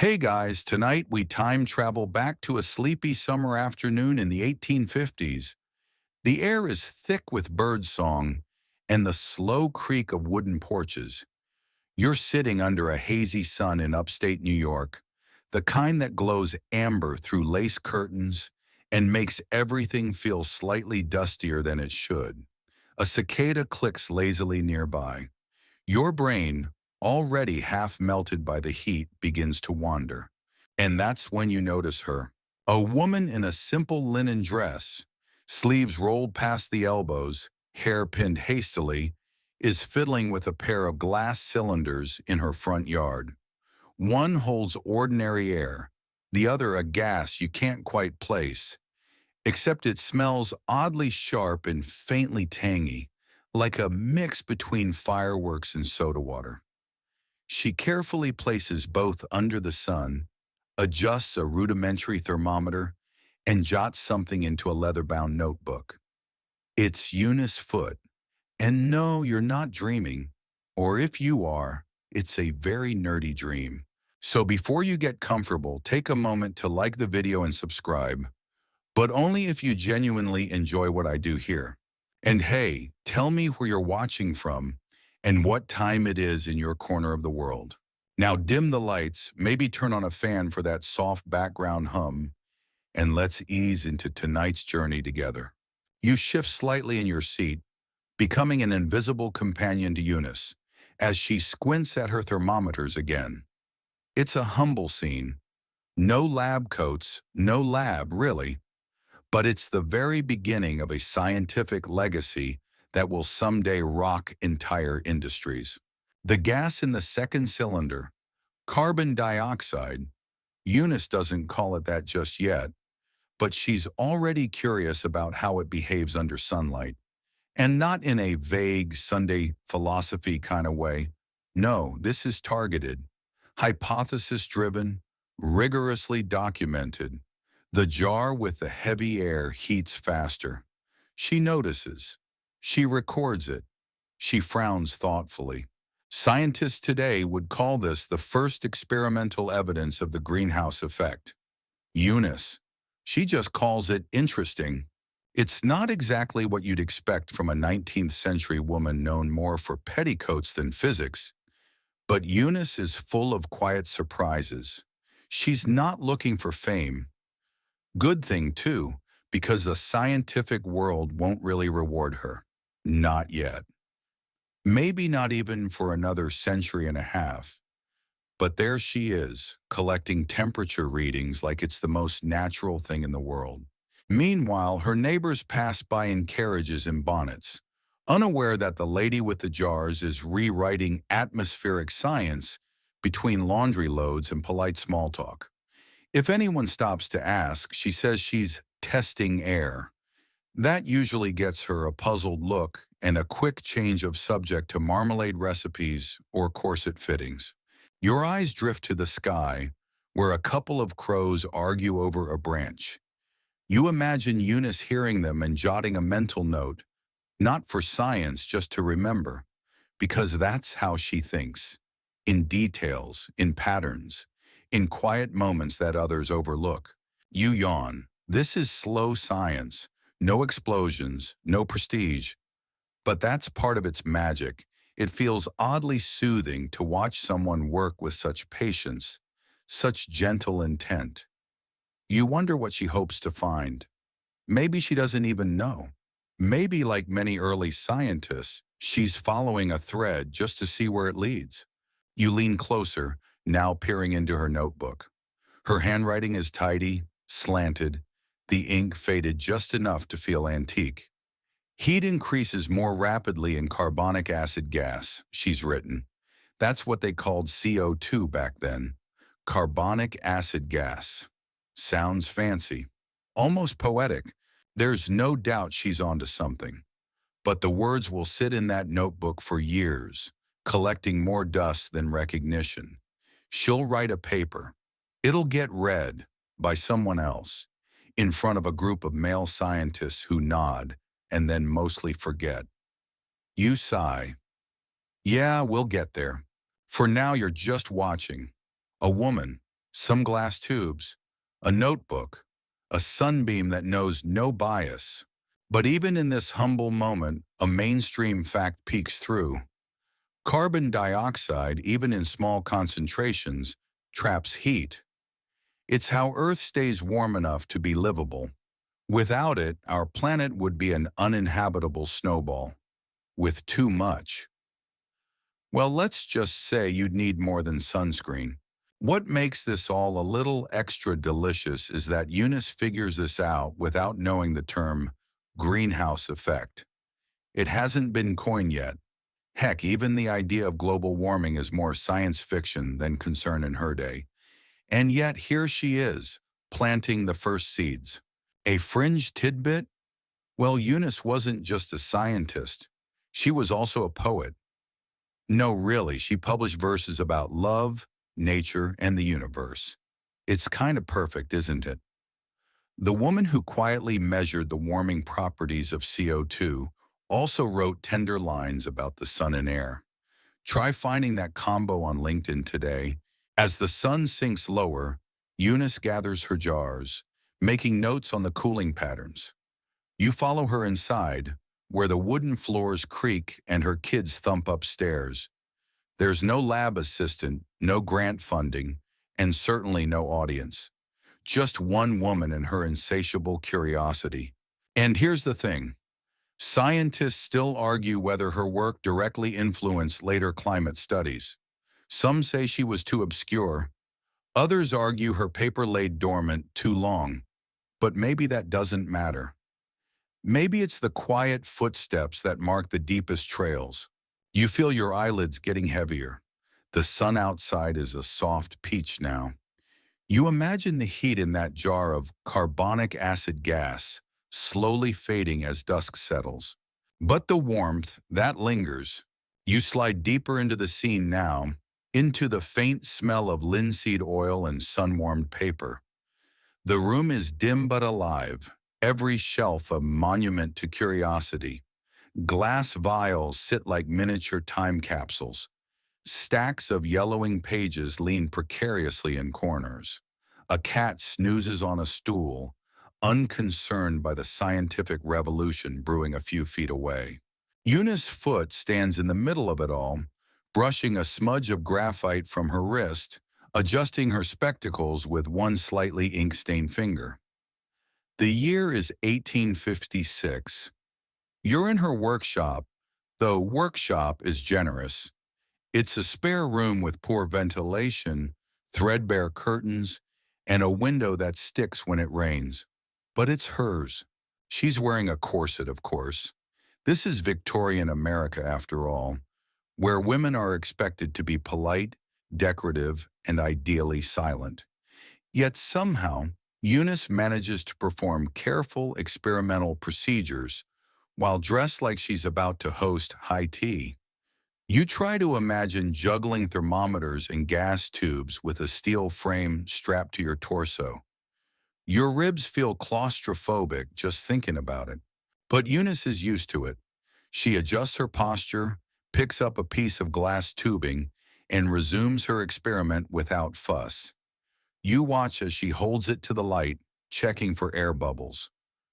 Hey guys, tonight we time travel back to a sleepy summer afternoon in the 1850s. The air is thick with birdsong and the slow creak of wooden porches. You're sitting under a hazy sun in upstate New York, the kind that glows amber through lace curtains and makes everything feel slightly dustier than it should. A cicada clicks lazily nearby. Your brain, already half melted by the heat, begins to wander. And that's when you notice her. A woman in a simple linen dress, sleeves rolled past the elbows, hair pinned hastily, is fiddling with a pair of glass cylinders in her front yard. One holds ordinary air, the other a gas you can't quite place, except it smells oddly sharp and faintly tangy, like a mix between fireworks and soda water. She carefully places both under the sun, adjusts a rudimentary thermometer, and jots something into a leather-bound notebook. It's Eunice Foote, and no, you're not dreaming. Or if you are, it's a very nerdy dream. So before you get comfortable, take a moment to like the video and subscribe, but only if you genuinely enjoy what I do here. And hey, tell me where you're watching from and what time it is in your corner of the world. Now dim the lights, maybe turn on a fan for that soft background hum, and let's ease into tonight's journey together. You shift slightly in your seat, becoming an invisible companion to Eunice, as she squints at her thermometers again. It's a humble scene. No lab coats, no lab, really. But it's the very beginning of a scientific legacy that will someday rock entire industries. The gas in the second cylinder, carbon dioxide, Eunice doesn't call it that just yet, but she's already curious about how it behaves under sunlight. And not in a vague Sunday philosophy kind of way. No, this is targeted, hypothesis-driven, rigorously documented. The jar with the heavy air heats faster. She notices. She records it. She frowns thoughtfully. Scientists today would call this the first experimental evidence of the greenhouse effect. Eunice, she just calls it interesting. It's not exactly what you'd expect from a 19th century woman known more for petticoats than physics, but Eunice is full of quiet surprises. She's not looking for fame. Good thing, too, because the scientific world won't really reward her. Not yet. Maybe not even for another century and a half. But there she is, collecting temperature readings like it's the most natural thing in the world. Meanwhile, her neighbors pass by in carriages and bonnets, unaware that the lady with the jars is rewriting atmospheric science between laundry loads and polite small talk. If anyone stops to ask, she says she's testing air. That usually gets her a puzzled look and a quick change of subject to marmalade recipes or corset fittings. Your eyes drift to the sky, where a couple of crows argue over a branch. You imagine Eunice hearing them and jotting a mental note, not for science, just to remember, because that's how she thinks, in details, in patterns, in quiet moments that others overlook. You yawn. This is slow science, no explosions, no prestige. But that's part of its magic. It feels oddly soothing to watch someone work with such patience, such gentle intent. You wonder what she hopes to find. Maybe she doesn't even know. Maybe, like many early scientists, she's following a thread just to see where it leads. You lean closer, now peering into her notebook. Her handwriting is tidy, slanted, the ink faded just enough to feel antique. Heat increases more rapidly in carbonic acid gas, she's written. That's what they called CO2 back then. Carbonic acid gas. Sounds fancy. Almost poetic. There's no doubt she's onto something. But the words will sit in that notebook for years, collecting more dust than recognition. She'll write a paper. It'll get read by someone else, in front of a group of male scientists who nod and then mostly forget. You sigh. Yeah, we'll get there. For now, you're just watching. A woman, some glass tubes, a notebook, a sunbeam that knows no bias. But even in this humble moment, a mainstream fact peeks through. Carbon dioxide, even in small concentrations, traps heat. It's how Earth stays warm enough to be livable. Without it, our planet would be an uninhabitable snowball. With too much, well, let's just say you'd need more than sunscreen. What makes this all a little extra delicious is that Eunice figures this out without knowing the term greenhouse effect. It hasn't been coined yet. Heck, even the idea of global warming is more science fiction than concern in her day. And yet here she is, planting the first seeds. A fringe tidbit? Well, Eunice wasn't just a scientist. She was also a poet. No, really, she published verses about love, nature, and the universe. It's kind of perfect, isn't it? The woman who quietly measured the warming properties of CO2 also wrote tender lines about the sun and air. Try finding that combo on LinkedIn today. As the sun sinks lower, Eunice gathers her jars, making notes on the cooling patterns. You follow her inside, where the wooden floors creak and her kids thump upstairs. There's no lab assistant, no grant funding, and certainly no audience. Just one woman and her insatiable curiosity. And here's the thing. Scientists still argue whether her work directly influenced later climate studies. Some say she was too obscure. Others argue her paper laid dormant too long. But maybe that doesn't matter. Maybe it's the quiet footsteps that mark the deepest trails. You feel your eyelids getting heavier. The sun outside is a soft peach now. You imagine the heat in that jar of carbonic acid gas slowly fading as dusk settles. But the warmth, that lingers. You slide deeper into the scene now, into the faint smell of linseed oil and sun-warmed paper. The room is dim but alive, every shelf a monument to curiosity. Glass vials sit like miniature time capsules. Stacks of yellowing pages lean precariously in corners. A cat snoozes on a stool, unconcerned by the scientific revolution brewing a few feet away. Eunice Foote stands in the middle of it all, brushing a smudge of graphite from her wrist, adjusting her spectacles with one slightly ink-stained finger. The year is 1856. You're in her workshop, though workshop is generous. It's a spare room with poor ventilation, threadbare curtains, and a window that sticks when it rains. But it's hers. She's wearing a corset, of course. This is Victorian America, after all, where women are expected to be polite, decorative, and ideally silent. Yet somehow, Eunice manages to perform careful experimental procedures while dressed like she's about to host high tea. You try to imagine juggling thermometers and gas tubes with a steel frame strapped to your torso. Your ribs feel claustrophobic just thinking about it. But Eunice is used to it. She adjusts her posture, picks up a piece of glass tubing, and resumes her experiment without fuss. You watch as she holds it to the light, checking for air bubbles.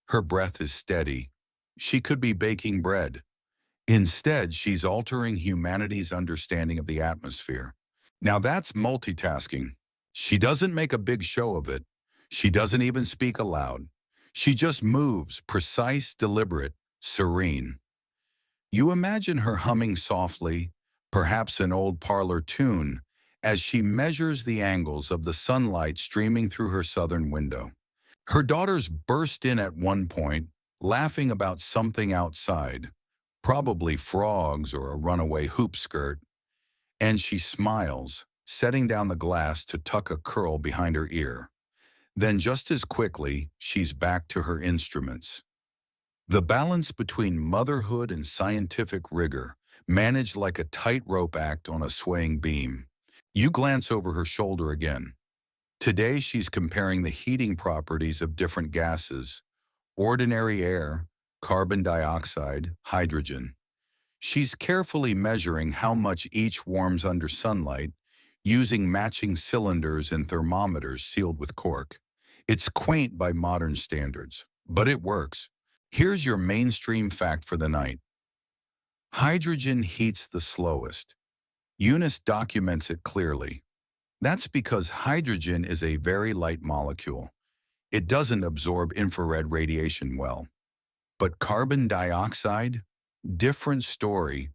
Her breath is steady. She could be baking bread. Instead, she's altering humanity's understanding of the atmosphere. Now that's multitasking. She doesn't make a big show of it. She doesn't even speak aloud. She just moves, precise, deliberate, serene. You imagine her humming softly, perhaps an old parlor tune, as she measures the angles of the sunlight streaming through her southern window. Her daughters burst in at one point, laughing about something outside, probably frogs or a runaway hoop skirt, and she smiles, setting down the glass to tuck a curl behind her ear. Then just as quickly, she's back to her instruments. The balance between motherhood and scientific rigor, managed like a tightrope act on a swaying beam. You glance over her shoulder again. Today she's comparing the heating properties of different gases: ordinary air, carbon dioxide, hydrogen. She's carefully measuring how much each warms under sunlight, using matching cylinders and thermometers sealed with cork. It's quaint by modern standards, but it works. Here's your mainstream fact for the night. Hydrogen heats the slowest. Eunice documents it clearly. That's because hydrogen is a very light molecule. It doesn't absorb infrared radiation well. But carbon dioxide? Different story.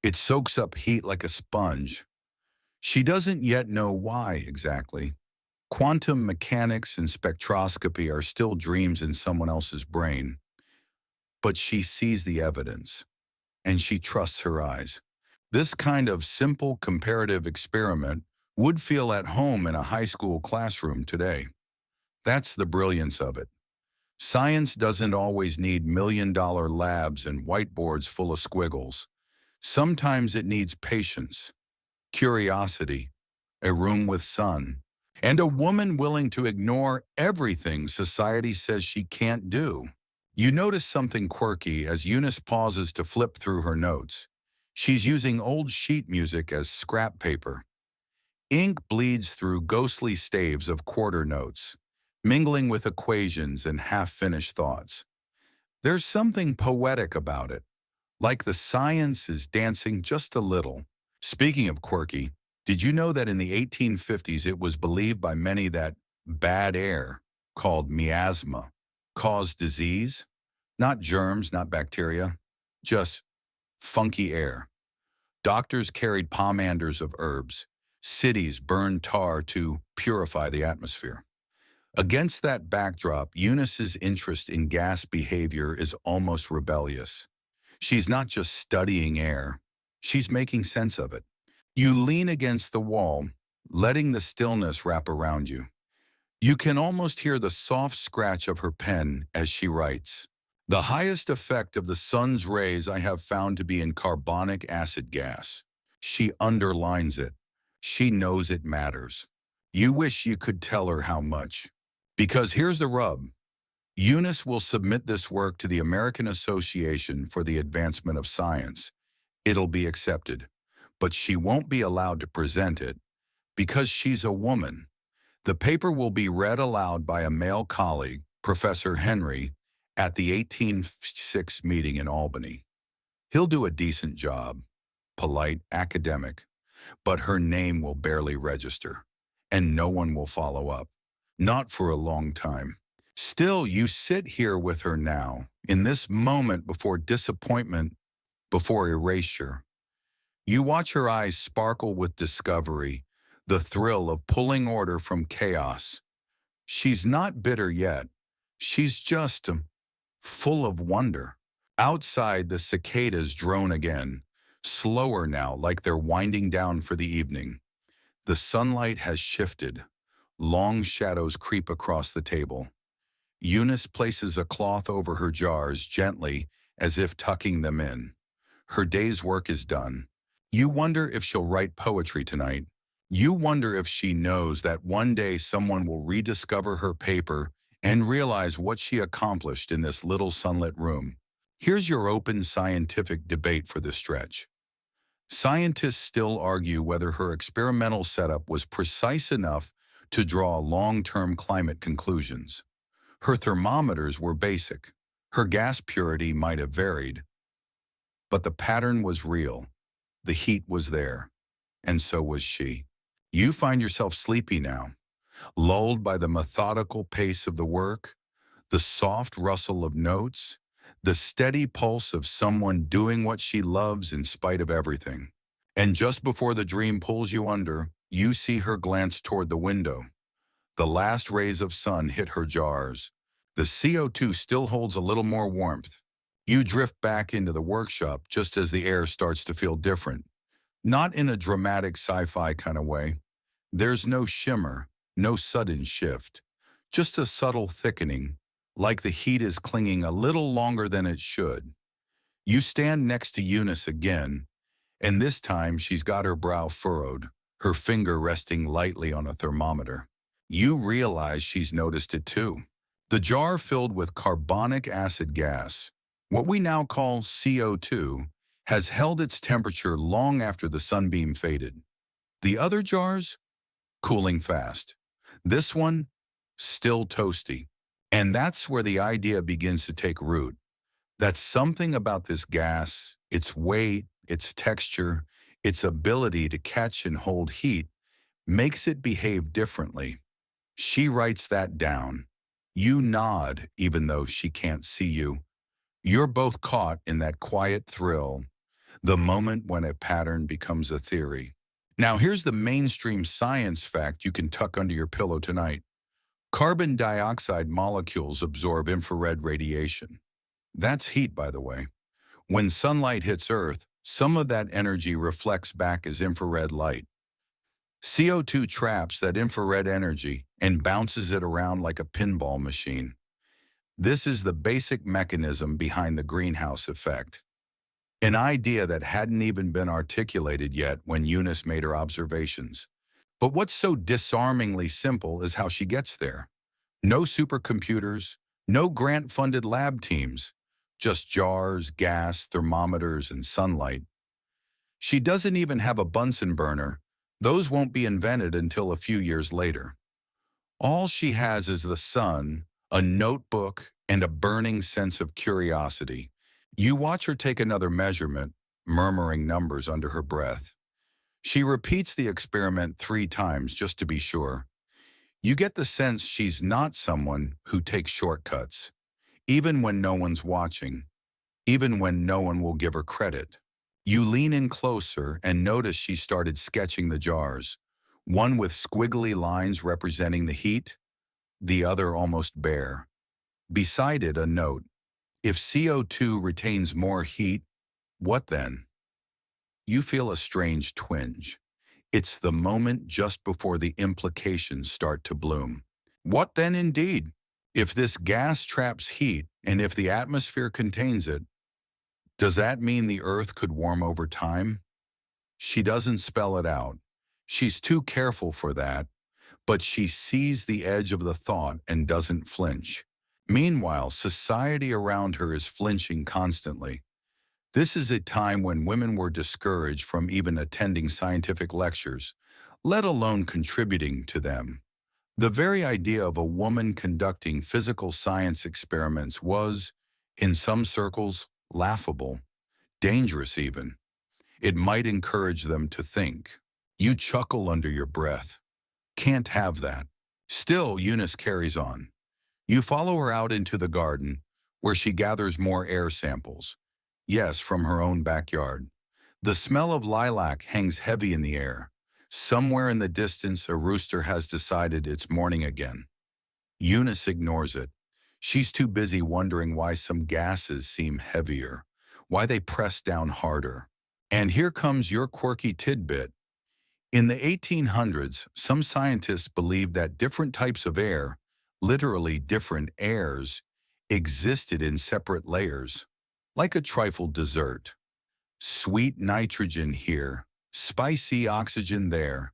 It soaks up heat like a sponge. She doesn't yet know why exactly. Quantum mechanics and spectroscopy are still dreams in someone else's brain. But she sees the evidence, and she trusts her eyes. This kind of simple comparative experiment would feel at home in a high school classroom today. That's the brilliance of it. Science doesn't always need million-dollar labs and whiteboards full of squiggles. Sometimes it needs patience, curiosity, a room with sun, and a woman willing to ignore everything society says she can't do. You notice something quirky as Eunice pauses to flip through her notes. She's using old sheet music as scrap paper. Ink bleeds through ghostly staves of quarter notes, mingling with equations and half-finished thoughts. There's something poetic about it, like the science is dancing just a little. Speaking of quirky, did you know that in the 1850s it was believed by many that bad air, called miasma, caused disease? Not germs, not bacteria, just funky air. Doctors carried pomanders of herbs. Cities burned tar to purify the atmosphere. Against that backdrop, Eunice's interest in gas behavior is almost rebellious. She's not just studying air, she's making sense of it. You lean against the wall, letting the stillness wrap around you. You can almost hear the soft scratch of her pen as she writes. The highest effect of the sun's rays I have found to be in carbonic acid gas. She underlines it. She knows it matters. You wish you could tell her how much. Because here's the rub. Eunice will submit this work to the American Association for the Advancement of Science. It'll be accepted. But she won't be allowed to present it because she's a woman. The paper will be read aloud by a male colleague, Professor Henry, at the 1856 meeting in Albany. He'll do a decent job, polite, academic, but her name will barely register, and no one will follow up. Not for a long time. Still, you sit here with her now, in this moment before disappointment, before erasure. You watch her eyes sparkle with discovery, the thrill of pulling order from chaos. She's not bitter yet. She's just full of wonder. Outside, the cicadas drone again, slower now, like they're winding down for the evening. The sunlight has shifted. Long shadows creep across the table. Eunice places a cloth over her jars gently, as if tucking them in. Her day's work is done. You wonder if she'll write poetry tonight. You wonder if she knows that one day someone will rediscover her paper and realize what she accomplished in this little sunlit room. Here's your open scientific debate for this stretch. Scientists still argue whether her experimental setup was precise enough to draw long-term climate conclusions. Her thermometers were basic. Her gas purity might have varied. But the pattern was real. The heat was there. And so was she. You find yourself sleepy now, lulled by the methodical pace of the work, the soft rustle of notes, the steady pulse of someone doing what she loves in spite of everything. And just before the dream pulls you under, you see her glance toward the window. The last rays of sun hit her jars. The CO2 still holds a little more warmth. You drift back into the workshop just as the air starts to feel different. Not in a dramatic sci-fi kind of way. There's no shimmer, no sudden shift. Just a subtle thickening, like the heat is clinging a little longer than it should. You stand next to Eunice again, and this time she's got her brow furrowed, her finger resting lightly on a thermometer. You realize she's noticed it too. The jar filled with carbonic acid gas, what we now call CO2, has held its temperature long after the sunbeam faded. The other jars, cooling fast. This one, still toasty. And that's where the idea begins to take root. That something about this gas, its weight, its texture, its ability to catch and hold heat, makes it behave differently. She writes that down. You nod even though she can't see you. You're both caught in that quiet thrill, the moment when a pattern becomes a theory. Now here's the mainstream science fact you can tuck under your pillow tonight. Carbon dioxide molecules absorb infrared radiation. That's heat, by the way. When sunlight hits Earth, some of that energy reflects back as infrared light. CO2 traps that infrared energy and bounces it around like a pinball machine. This is the basic mechanism behind the greenhouse effect. An idea that hadn't even been articulated yet when Eunice made her observations. But what's so disarmingly simple is how she gets there. No supercomputers, no grant-funded lab teams, just jars, gas, thermometers, and sunlight. She doesn't even have a Bunsen burner. Those won't be invented until a few years later. All she has is the sun, a notebook, and a burning sense of curiosity. You watch her take another measurement, murmuring numbers under her breath. She repeats the experiment 3 times just to be sure. You get the sense she's not someone who takes shortcuts, even when no one's watching, even when no one will give her credit. You lean in closer and notice she started sketching the jars, one with squiggly lines representing the heat, the other almost bare. Beside it, a note: if CO2 retains more heat, what then? You feel a strange twinge. It's the moment just before the implications start to bloom. What then indeed? If this gas traps heat, and if the atmosphere contains it, does that mean the Earth could warm over time? She doesn't spell it out. She's too careful for that, but she sees the edge of the thought and doesn't flinch. Meanwhile, society around her is flinching constantly. This is a time when women were discouraged from even attending scientific lectures, let alone contributing to them. The very idea of a woman conducting physical science experiments was, in some circles, laughable, dangerous even. It might encourage them to think. You chuckle under your breath. Can't have that. Still, Eunice carries on. You follow her out into the garden, where she gathers more air samples. Yes, from her own backyard. The smell of lilac hangs heavy in the air. Somewhere in the distance, a rooster has decided it's morning again. Eunice ignores it. She's too busy wondering why some gases seem heavier, why they press down harder. And here comes your quirky tidbit. In the 1800s, some scientists believed that different types of air, literally different airs, existed in separate layers, like a trifle dessert. Sweet nitrogen here, spicy oxygen there,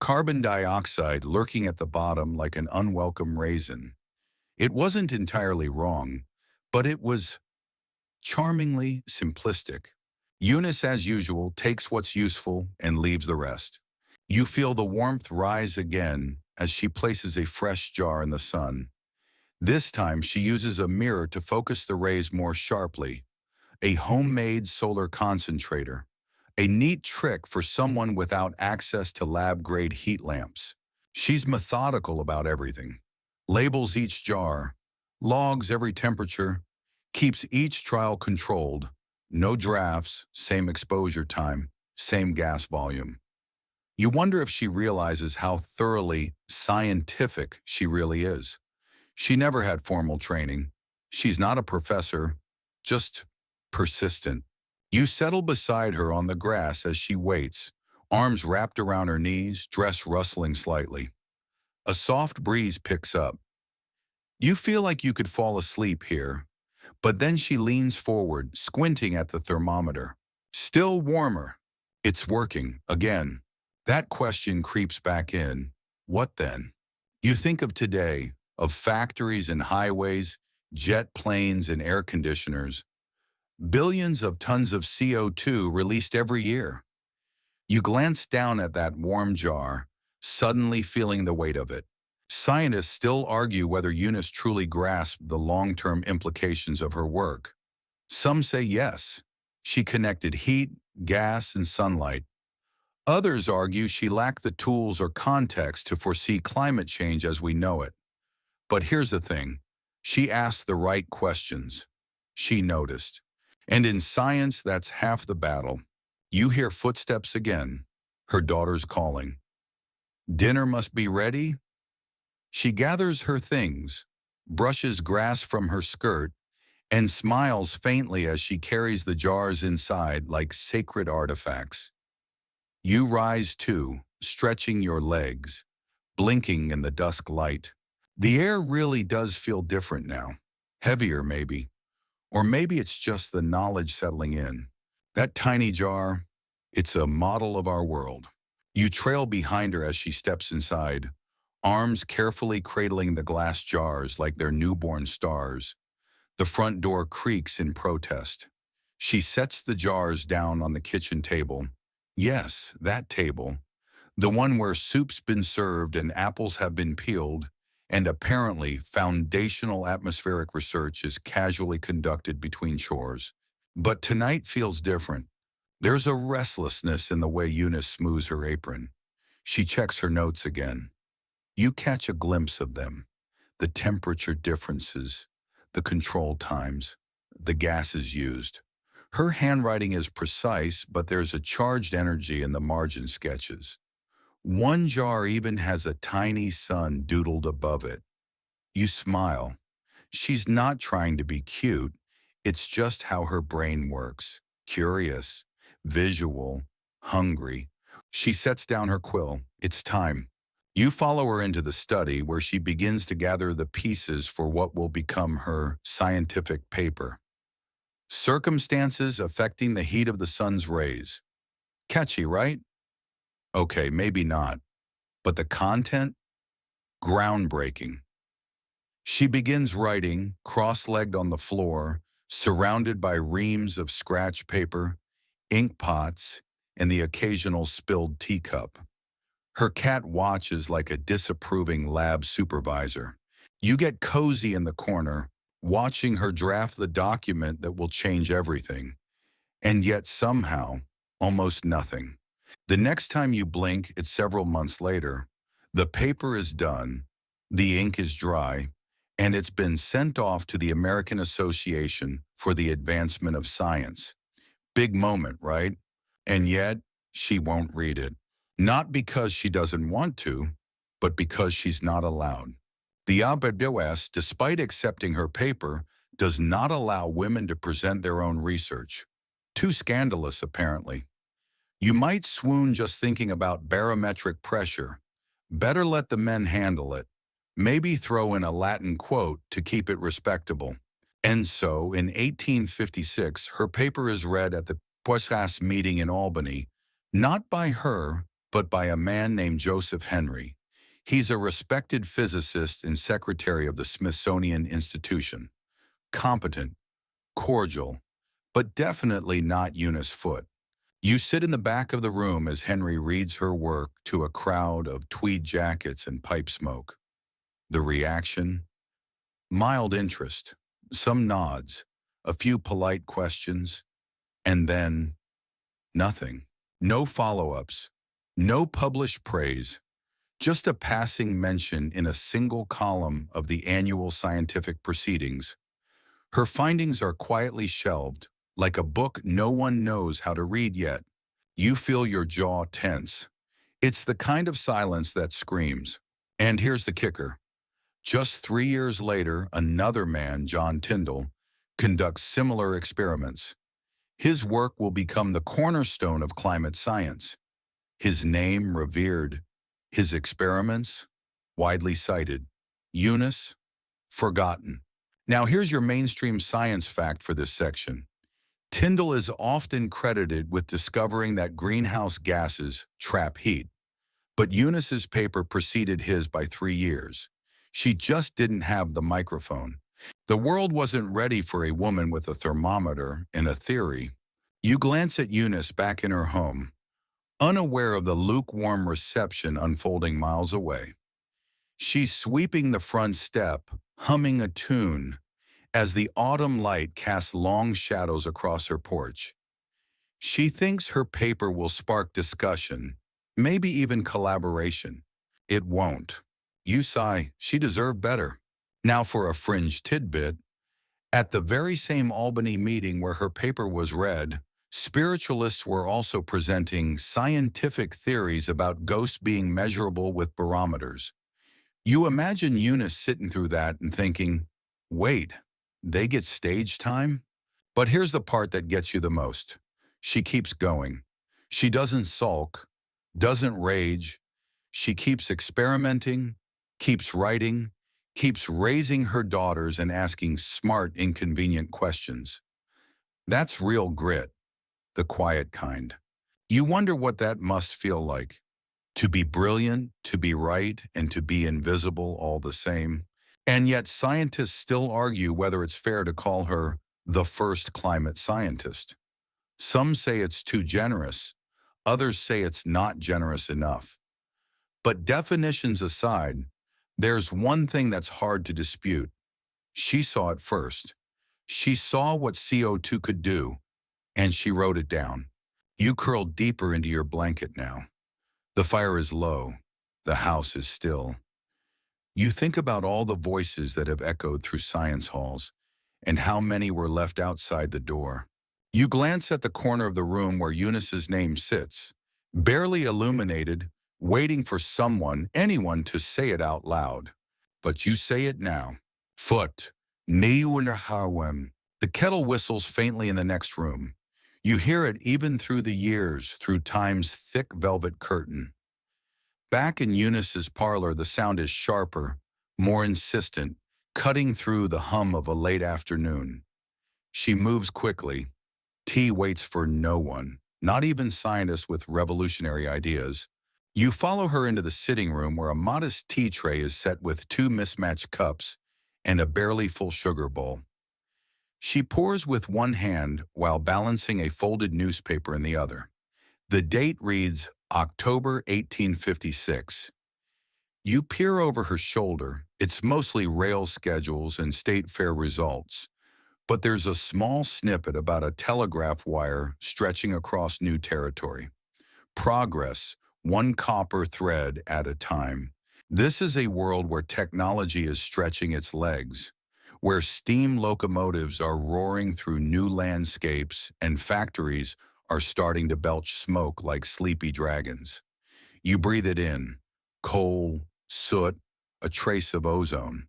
carbon dioxide lurking at the bottom like an unwelcome raisin. It wasn't entirely wrong, but it was charmingly simplistic. Eunice, as usual, takes what's useful and leaves the rest. You feel the warmth rise again as she places a fresh jar in the sun. This time she uses a mirror to focus the rays more sharply. A homemade solar concentrator. A neat trick for someone without access to lab-grade heat lamps. She's methodical about everything. Labels each jar, logs every temperature, keeps each trial controlled. No drafts, same exposure time, same gas volume. You wonder if she realizes how thoroughly scientific she really is. She never had formal training. She's not a professor, just persistent. You settle beside her on the grass as she waits, arms wrapped around her knees, dress rustling slightly. A soft breeze picks up. You feel like you could fall asleep here, but then she leans forward, squinting at the thermometer. Still warmer. It's working, again. That question creeps back in. What then? You think of today, of factories and highways, jet planes and air conditioners. Billions of tons of CO2 released every year. You glance down at that warm jar, suddenly feeling the weight of it. Scientists still argue whether Eunice truly grasped the long-term implications of her work. Some say yes. She connected heat, gas, and sunlight. Others argue she lacked the tools or context to foresee climate change as we know it. But here's the thing. She asked the right questions. She noticed. And in science, that's half the battle. You hear footsteps again. Her daughter's calling. Dinner must be ready. She gathers her things, brushes grass from her skirt, and smiles faintly as she carries the jars inside like sacred artifacts. You rise too, stretching your legs, blinking in the dusk light. The air really does feel different now. Heavier, maybe. Or maybe it's just the knowledge settling in. That tiny jar, it's a model of our world. You trail behind her as she steps inside, arms carefully cradling the glass jars like they're newborn stars. The front door creaks in protest. She sets the jars down on the kitchen table. Yes, that table. The one where soup's been served and apples have been peeled, and apparently foundational atmospheric research is casually conducted between chores. But tonight feels different. There's a restlessness in the way Eunice smooths her apron. She checks her notes again. You catch a glimpse of them. The temperature differences, the control times, the gases used. Her handwriting is precise, but there's a charged energy in the margin sketches. One jar even has a tiny sun doodled above it. You smile. She's not trying to be cute. It's just how her brain works. Curious, visual, hungry. She sets down her quill. It's time. You follow her into the study where she begins to gather the pieces for what will become her scientific paper. Circumstances affecting the heat of the sun's rays. Catchy, right? Okay, maybe not. But the content? Groundbreaking. She begins writing, cross-legged on the floor, surrounded by reams of scratch paper, ink pots, and the occasional spilled teacup. Her cat watches like a disapproving lab supervisor. You get cozy in the corner, watching her draft the document that will change everything. And yet somehow, almost nothing. The next time you blink, it's several months later. The paper is done, the ink is dry, and it's been sent off to the American Association for the Advancement of Science. Big moment, right? And yet, she won't read it. Not because she doesn't want to, but because she's not allowed. The ABWS, despite accepting her paper, does not allow women to present their own research. Too scandalous, apparently. You might swoon just thinking about barometric pressure. Better let the men handle it. Maybe throw in a Latin quote to keep it respectable. And so, in 1856, her paper is read at the Poisson meeting in Albany, not by her, but by a man named Joseph Henry. He's a respected physicist and secretary of the Smithsonian Institution. Competent, cordial, but definitely not Eunice Foote. You sit in the back of the room as Henry reads her work to a crowd of tweed jackets and pipe smoke. The reaction? Mild interest, some nods, a few polite questions, and then nothing. No follow-ups, no published praise, just a passing mention in a single column of the annual scientific proceedings. Her findings are quietly shelved, like a book no one knows how to read yet. You feel your jaw tense. It's the kind of silence that screams. And here's the kicker. Just 3 years later, another man, John Tyndall, conducts similar experiments. His work will become the cornerstone of climate science. His name revered, his experiments widely cited. Eunice, forgotten. Now here's your mainstream science fact for this section. Tyndall is often credited with discovering that greenhouse gases trap heat, but Eunice's paper preceded his by 3 years. She just didn't have the microphone. The world wasn't ready for a woman with a thermometer and a theory. You glance at Eunice back in her home. unaware of the lukewarm reception unfolding miles away. She's sweeping the front step, humming a tune, as the autumn light casts long shadows across her porch. She thinks her paper will spark discussion, maybe even collaboration. It won't. You sigh, she deserved better. Now for a fringe tidbit. At the very same Albany meeting where her paper was read, spiritualists were also presenting scientific theories about ghosts being measurable with barometers. You imagine Eunice sitting through that and thinking, wait, they get stage time? But here's the part that gets you the most. She keeps going. She doesn't sulk, doesn't rage. She keeps experimenting, keeps writing, keeps raising her daughters and asking smart, inconvenient questions. That's real grit, the quiet kind. You wonder what that must feel like. To be brilliant, to be right, and to be invisible all the same. And yet scientists still argue whether it's fair to call her the first climate scientist. Some say it's too generous, others say it's not generous enough. But definitions aside, there's one thing that's hard to dispute. She saw it first. She saw what CO2 could do, and she wrote it down. You curl deeper into your blanket now. The fire is low. The house is still. You think about all the voices that have echoed through science halls, and how many were left outside the door. You glance at the corner of the room where Eunice's name sits, barely illuminated, waiting for someone, anyone, to say it out loud. But you say it now. Foote, Niwunahawem. The kettle whistles faintly in the next room. You hear it even through the years, through time's thick velvet curtain. Back in Eunice's parlor, the sound is sharper, more insistent, cutting through the hum of a late afternoon. She moves quickly. Tea waits for no one, not even scientists with revolutionary ideas. You follow her into the sitting room where a modest tea tray is set with two mismatched cups and a barely full sugar bowl. She pours with one hand while balancing a folded newspaper in the other. The date reads October 1856. You peer over her shoulder. It's mostly rail schedules and state fair results. But there's a small snippet about a telegraph wire stretching across new territory. Progress, one copper thread at a time. This is a world where technology is stretching its legs, where steam locomotives are roaring through new landscapes and factories are starting to belch smoke like sleepy dragons. You breathe it in. Coal, soot, a trace of ozone.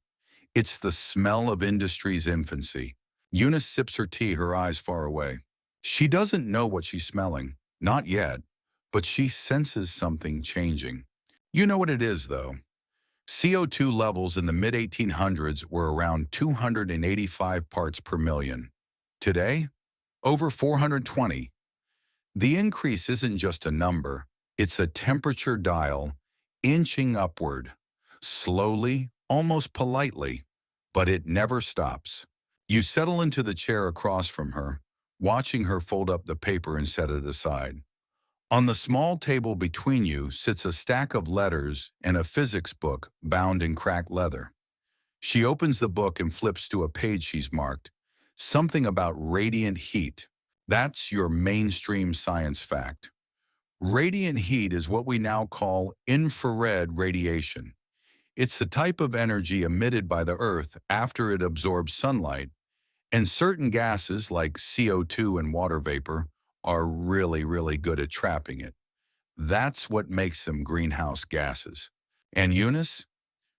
It's the smell of industry's infancy. Eunice sips her tea, her eyes far away. She doesn't know what she's smelling, not yet, but she senses something changing. You know what it is, though. CO2 levels in the mid-1800s were around 285 parts per million. Today, over 420. The increase isn't just a number, it's a temperature dial, inching upward, slowly, almost politely, but it never stops. You settle into the chair across from her, watching her fold up the paper and set it aside. On the small table between you sits a stack of letters and a physics book bound in cracked leather. She opens the book and flips to a page she's marked. Something about radiant heat. That's your mainstream science fact. Radiant heat is what we now call infrared radiation. It's the type of energy emitted by the Earth after it absorbs sunlight, and certain gases like CO2 and water vapor are really, really good at trapping it. That's what makes them greenhouse gases. And Eunice?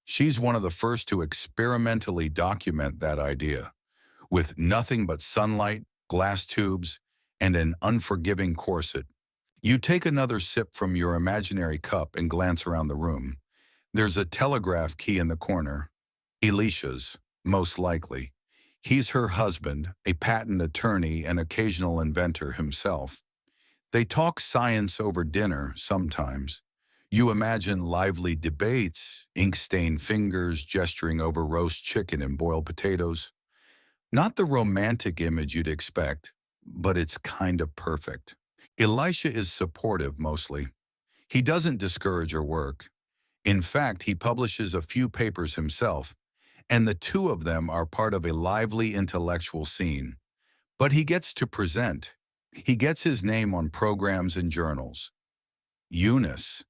She's one of the first to experimentally document that idea. With nothing but sunlight, glass tubes, and an unforgiving corset. You take another sip from your imaginary cup and glance around the room. There's a telegraph key in the corner. Elisha's, most likely. He's her husband, a patent attorney and occasional inventor himself. They talk science over dinner sometimes. You imagine lively debates, ink-stained fingers gesturing over roast chicken and boiled potatoes. Not the romantic image you'd expect, but it's kind of perfect. Elisha is supportive mostly. He doesn't discourage her work. In fact, he publishes a few papers himself, and the two of them are part of a lively intellectual scene. But he gets to present. He gets his name on programs and journals. Eunice.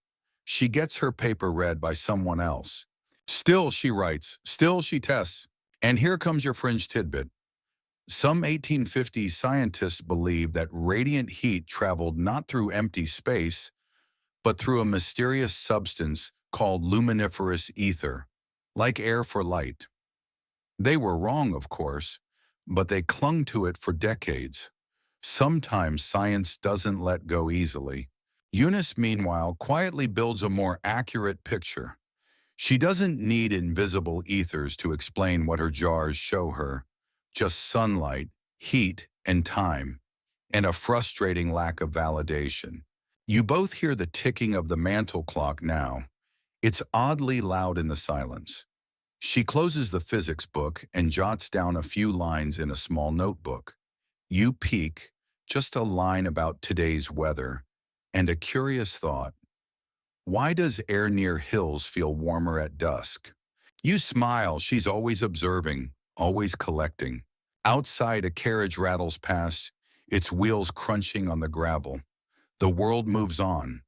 She gets her paper read by someone else. Still, she writes. Still, she tests. And here comes your fringe tidbit. Some 1850s scientists believed that radiant heat traveled not through empty space, but through a mysterious substance called luminiferous ether, like air for light. They were wrong, of course, but they clung to it for decades. Sometimes science doesn't let go easily. Eunice, meanwhile, quietly builds a more accurate picture. She doesn't need invisible ethers to explain what her jars show her, just sunlight, heat, and time, and a frustrating lack of validation. You both hear the ticking of the mantle clock now. It's oddly loud in the silence. She closes the physics book and jots down a few lines in a small notebook. You peek, just a line about today's weather, and a curious thought. Why does air near hills feel warmer at dusk? You smile, she's always observing, always collecting. Outside, a carriage rattles past, its wheels crunching on the gravel. The world moves on.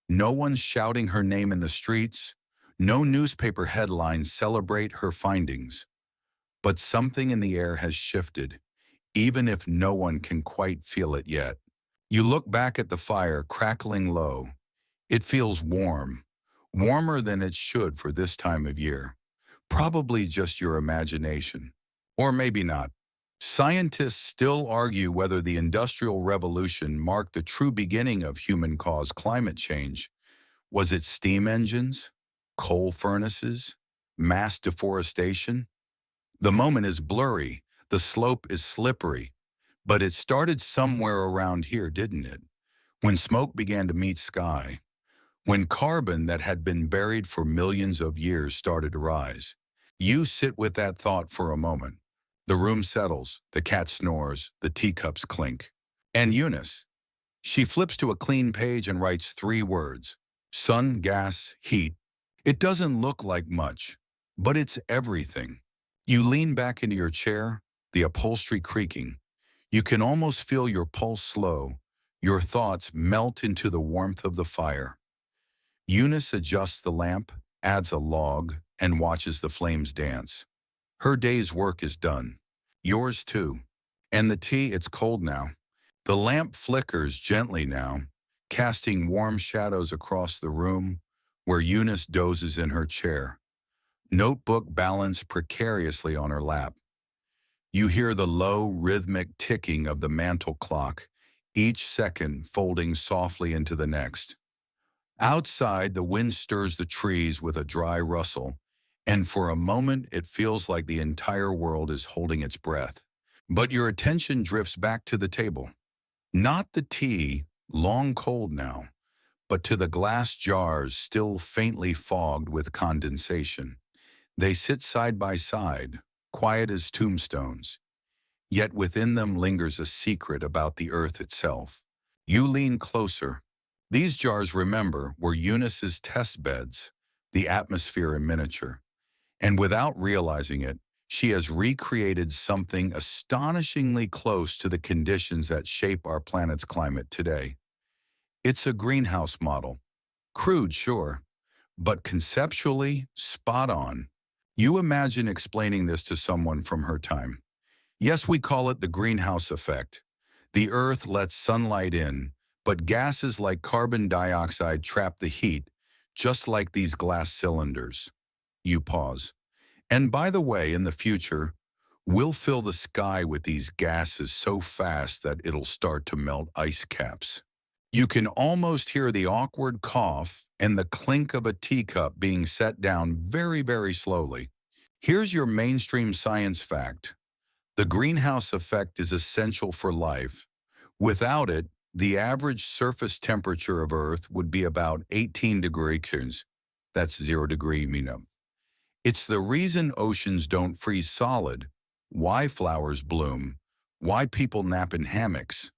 No one's shouting her name in the streets. No newspaper headlines celebrate her findings. But something in the air has shifted, even if no one can quite feel it yet. You look back at the fire crackling low. It feels warm, warmer than it should for this time of year. Probably just your imagination. Or maybe not. Scientists still argue whether the Industrial Revolution marked the true beginning of human-caused climate change. Was it steam engines? Coal furnaces? Mass deforestation? The moment is blurry, the slope is slippery, but it started somewhere around here, didn't it? When smoke began to meet sky, when carbon that had been buried for millions of years started to rise. You sit with that thought for a moment. The room settles, the cat snores, the teacups clink. And Eunice, she flips to a clean page and writes 3 words. Sun, gas, heat. It doesn't look like much, but it's everything. You lean back into your chair, the upholstery creaking. You can almost feel your pulse slow, your thoughts melt into the warmth of the fire. Eunice adjusts the lamp, adds a log, and watches the flames dance. Her day's work is done. Yours too. And the tea, it's cold now. The lamp flickers gently now, casting warm shadows across the room where Eunice dozes in her chair. Notebook balanced precariously on her lap. You hear the low, rhythmic ticking of the mantle clock, each second folding softly into the next. Outside, the wind stirs the trees with a dry rustle, and for a moment it feels like the entire world is holding its breath. But your attention drifts back to the table. Not the tea, long cold now, but to the glass jars still faintly fogged with condensation. They sit side by side, quiet as tombstones, yet within them lingers a secret about the earth itself. You lean closer. These jars, remember, were Eunice's test beds, the atmosphere in miniature. And without realizing it, she has recreated something astonishingly close to the conditions that shape our planet's climate today. It's a greenhouse model. Crude, sure, but conceptually spot on. You imagine explaining this to someone from her time. Yes, we call it the greenhouse effect. The Earth lets sunlight in, but gases like carbon dioxide trap the heat, just like these glass cylinders. You pause. And by the way, in the future, we'll fill the sky with these gases so fast that it'll start to melt ice caps. You can almost hear the awkward cough and the clink of a teacup being set down very, very slowly. Here's your mainstream science fact. The greenhouse effect is essential for life. Without it, the average surface temperature of Earth would be about 18 degrees Celsius. That's 0 degree minimum. It's the reason oceans don't freeze solid, why flowers bloom, why people nap in hammocks.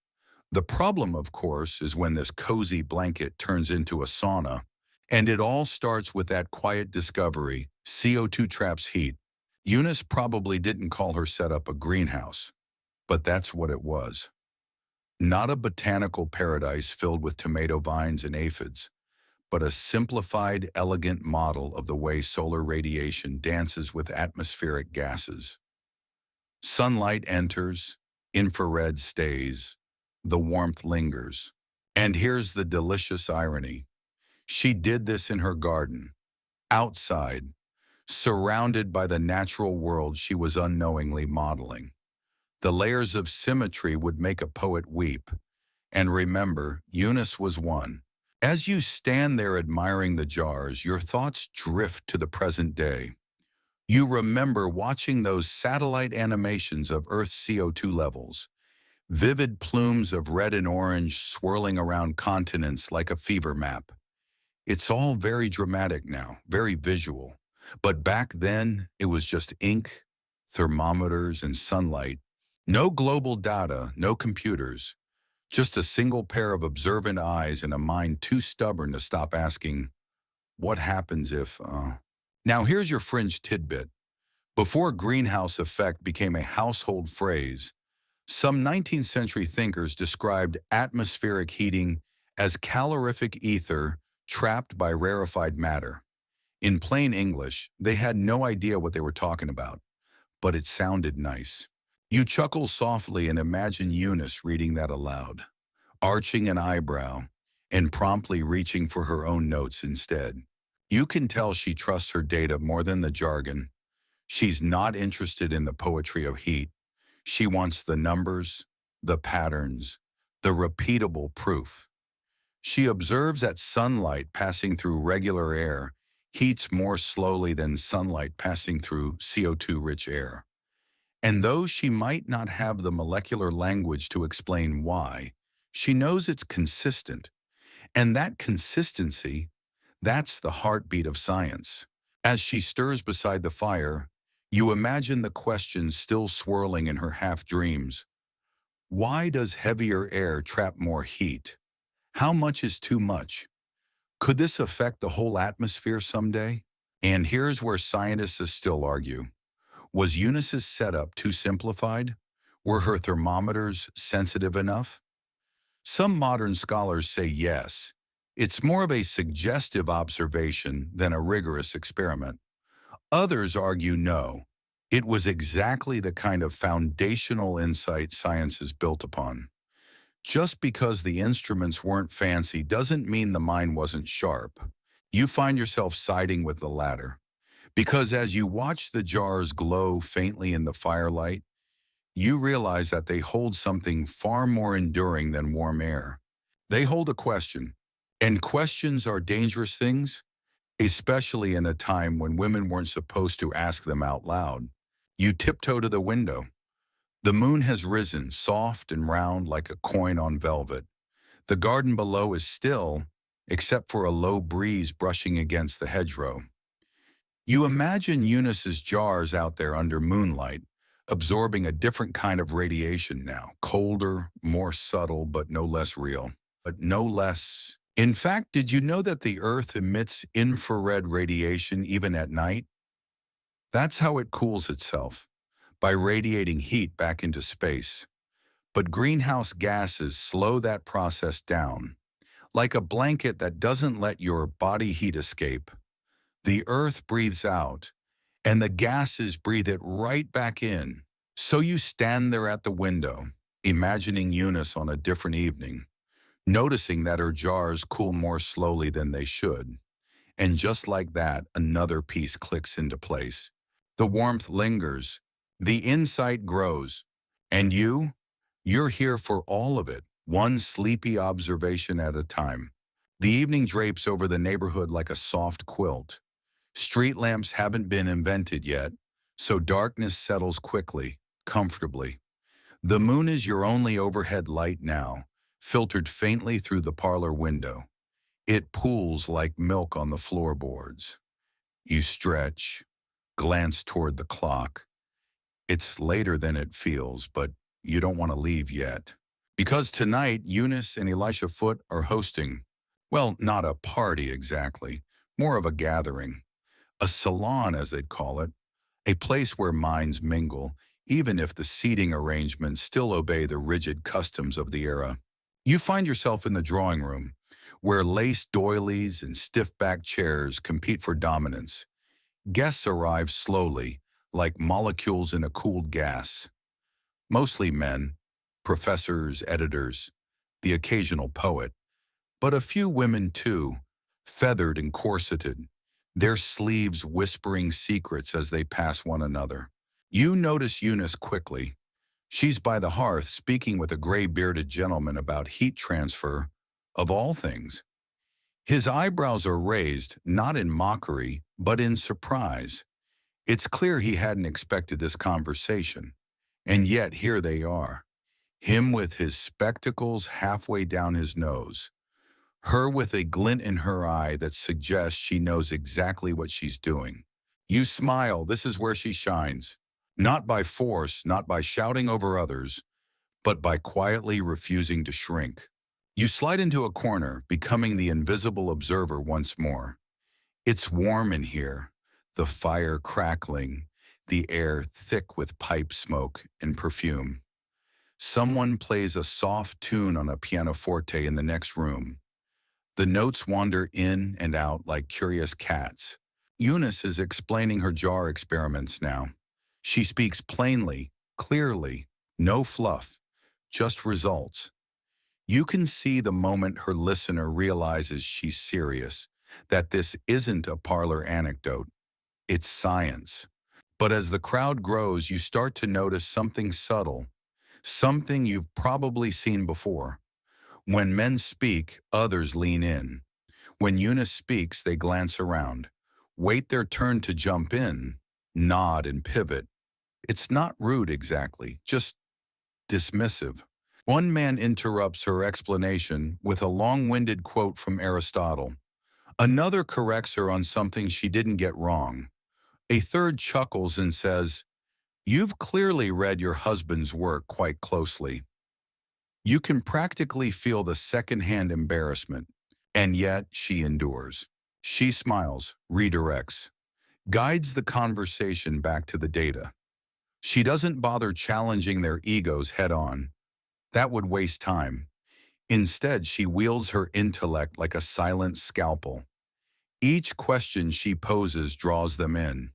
The problem, of course, is when this cozy blanket turns into a sauna, and it all starts with that quiet discovery: CO2 traps heat. Eunice probably didn't call her setup a greenhouse, but that's what it was. Not a botanical paradise filled with tomato vines and aphids, but a simplified, elegant model of the way solar radiation dances with atmospheric gases. Sunlight enters, infrared stays, the warmth lingers. And here's the delicious irony. She did this in her garden, outside, surrounded by the natural world she was unknowingly modeling. The layers of symmetry would make a poet weep. And remember, Eunice was one. As you stand there admiring the jars, your thoughts drift to the present day. You remember watching those satellite animations of Earth's CO2 levels, vivid plumes of red and orange swirling around continents like a fever map. It's all very dramatic now, very visual. But back then, it was just ink, thermometers, and sunlight. No global data, no computers, just a single pair of observant eyes and a mind too stubborn to stop asking, what happens if. Now here's your fringe tidbit. Before greenhouse effect became a household phrase, some 19th century thinkers described atmospheric heating as calorific ether trapped by rarefied matter. In plain English, they had no idea what they were talking about, but it sounded nice. You chuckle softly and imagine Eunice reading that aloud, arching an eyebrow, and promptly reaching for her own notes instead. You can tell she trusts her data more than the jargon. She's not interested in the poetry of heat. She wants the numbers, the patterns, the repeatable proof. She observes that sunlight passing through regular air heats more slowly than sunlight passing through CO2-rich air. And though she might not have the molecular language to explain why, she knows it's consistent. And that consistency, that's the heartbeat of science. As she stirs beside the fire, you imagine the questions still swirling in her half-dreams. Why does heavier air trap more heat? How much is too much? Could this affect the whole atmosphere someday? And here's where scientists still argue. Was Eunice's setup too simplified? Were her thermometers sensitive enough? Some modern scholars say yes. It's more of a suggestive observation than a rigorous experiment. Others argue no. It was exactly the kind of foundational insight science is built upon. Just because the instruments weren't fancy doesn't mean the mind wasn't sharp. You find yourself siding with the latter, because as you watch the jars glow faintly in the firelight, you realize that they hold something far more enduring than warm air. They hold a question, and questions are dangerous things, especially in a time when women weren't supposed to ask them out loud. You tiptoe to the window. The moon has risen, soft and round like a coin on velvet. The garden below is still, except for a low breeze brushing against the hedgerow. You imagine Eunice's jars out there under moonlight, absorbing a different kind of radiation now, colder, more subtle, but no less real. But no less. In fact, did you know that the Earth emits infrared radiation even at night? That's how it cools itself, by radiating heat back into space. But greenhouse gases slow that process down. Like a blanket that doesn't let your body heat escape, the Earth breathes out, and the gases breathe it right back in. So you stand there at the window, imagining Eunice on a different evening, noticing that her jars cool more slowly than they should. And just like that, another piece clicks into place. The warmth lingers, the insight grows, and you're here for all of it, one sleepy observation at a time. The evening drapes over the neighborhood like a soft quilt. Street lamps haven't been invented yet, so darkness settles quickly, comfortably. The moon is your only overhead light now, filtered faintly through the parlor window. It pools like milk on the floorboards. You stretch, glance toward the clock. It's later than it feels, but you don't want to leave yet. Because tonight, Eunice and Elisha Foote are hosting, well, not a party exactly, more of a gathering, a salon as they'd call it, a place where minds mingle, even if the seating arrangements still obey the rigid customs of the era. You find yourself in the drawing room, where lace doilies and stiff-backed chairs compete for dominance. Guests arrive slowly, like molecules in a cooled gas. Mostly men, professors, editors, the occasional poet, but a few women too, feathered and corseted, their sleeves whispering secrets as they pass one another. You notice Eunice quickly. She's by the hearth speaking with a gray-bearded gentleman about heat transfer, of all things. His eyebrows are raised, not in mockery, but in surprise. It's clear he hadn't expected this conversation. And yet here they are. Him with his spectacles halfway down his nose. Her with a glint in her eye that suggests she knows exactly what she's doing. You smile, this is where she shines. Not by force, not by shouting over others, but by quietly refusing to shrink. You slide into a corner, becoming the invisible observer once more. It's warm in here, the fire crackling, the air thick with pipe smoke and perfume. Someone plays a soft tune on a pianoforte in the next room. The notes wander in and out like curious cats. Eunice is explaining her jar experiments now. She speaks plainly, clearly, no fluff, just results. You can see the moment her listener realizes she's serious, that this isn't a parlor anecdote, it's science. But as the crowd grows, you start to notice something subtle, something you've probably seen before. When men speak, others lean in. When Eunice speaks, they glance around, wait their turn to jump in, nod and pivot. It's not rude exactly, just dismissive. One man interrupts her explanation with a long-winded quote from Aristotle. Another corrects her on something she didn't get wrong. A third chuckles and says, "You've clearly read your husband's work quite closely." You can practically feel the second-hand embarrassment, and yet she endures. She smiles, redirects, guides the conversation back to the data. She doesn't bother challenging their egos head-on. That would waste time. Instead, she wields her intellect like a silent scalpel. Each question she poses draws them in.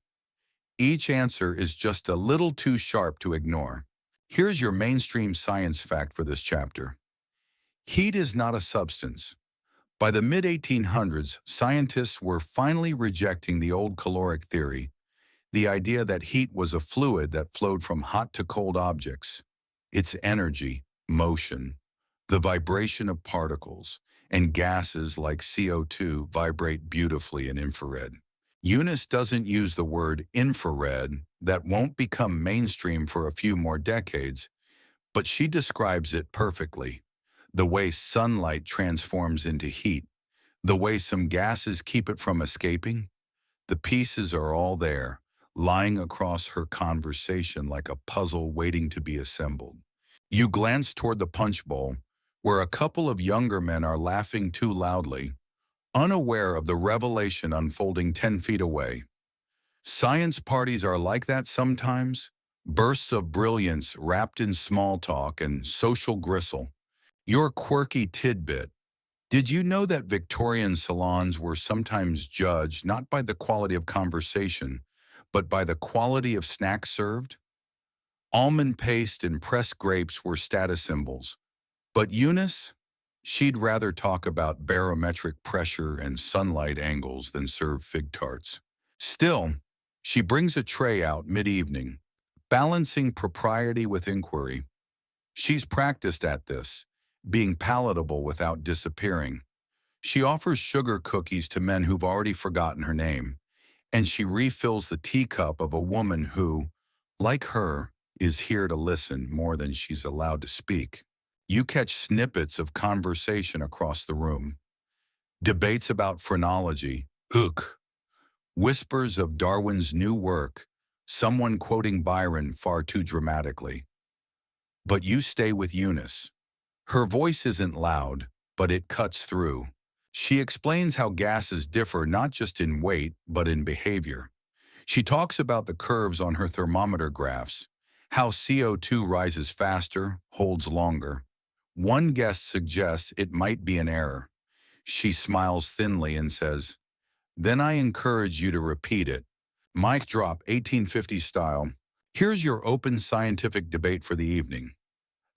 Each answer is just a little too sharp to ignore. Here's your mainstream science fact for this chapter. Heat is not a substance. By the mid-1800s, scientists were finally rejecting the old caloric theory, the idea that heat was a fluid that flowed from hot to cold objects. It's energy, motion, the vibration of particles, and gases like CO2 vibrate beautifully in infrared. Eunice doesn't use the word infrared, that won't become mainstream for a few more decades, but she describes it perfectly. The way sunlight transforms into heat, the way some gases keep it from escaping. The pieces are all there, lying across her conversation like a puzzle waiting to be assembled. You glance toward the punch bowl, where a couple of younger men are laughing too loudly, unaware of the revelation unfolding 10 feet away. Science parties are like that sometimes, bursts of brilliance wrapped in small talk and social gristle. Your quirky tidbit. Did you know that Victorian salons were sometimes judged not by the quality of conversation, but by the quality of snacks served? Almond paste and pressed grapes were status symbols. But Eunice? She'd rather talk about barometric pressure and sunlight angles than serve fig tarts. Still, she brings a tray out mid-evening, balancing propriety with inquiry. She's practiced at this, being palatable without disappearing. She offers sugar cookies to men who've already forgotten her name, and she refills the teacup of a woman who, like her, is here to listen more than she's allowed to speak. You catch snippets of conversation across the room. Debates about phrenology, ugh. Whispers of Darwin's new work, someone quoting Byron far too dramatically. But you stay with Eunice. Her voice isn't loud, but it cuts through. She explains how gases differ not just in weight, but in behavior. She talks about the curves on her thermometer graphs, how CO2 rises faster, holds longer. One guest suggests it might be an error. She smiles thinly and says, "Then I encourage you to repeat it." Mic drop, 1850 style. Here's your open scientific debate for the evening.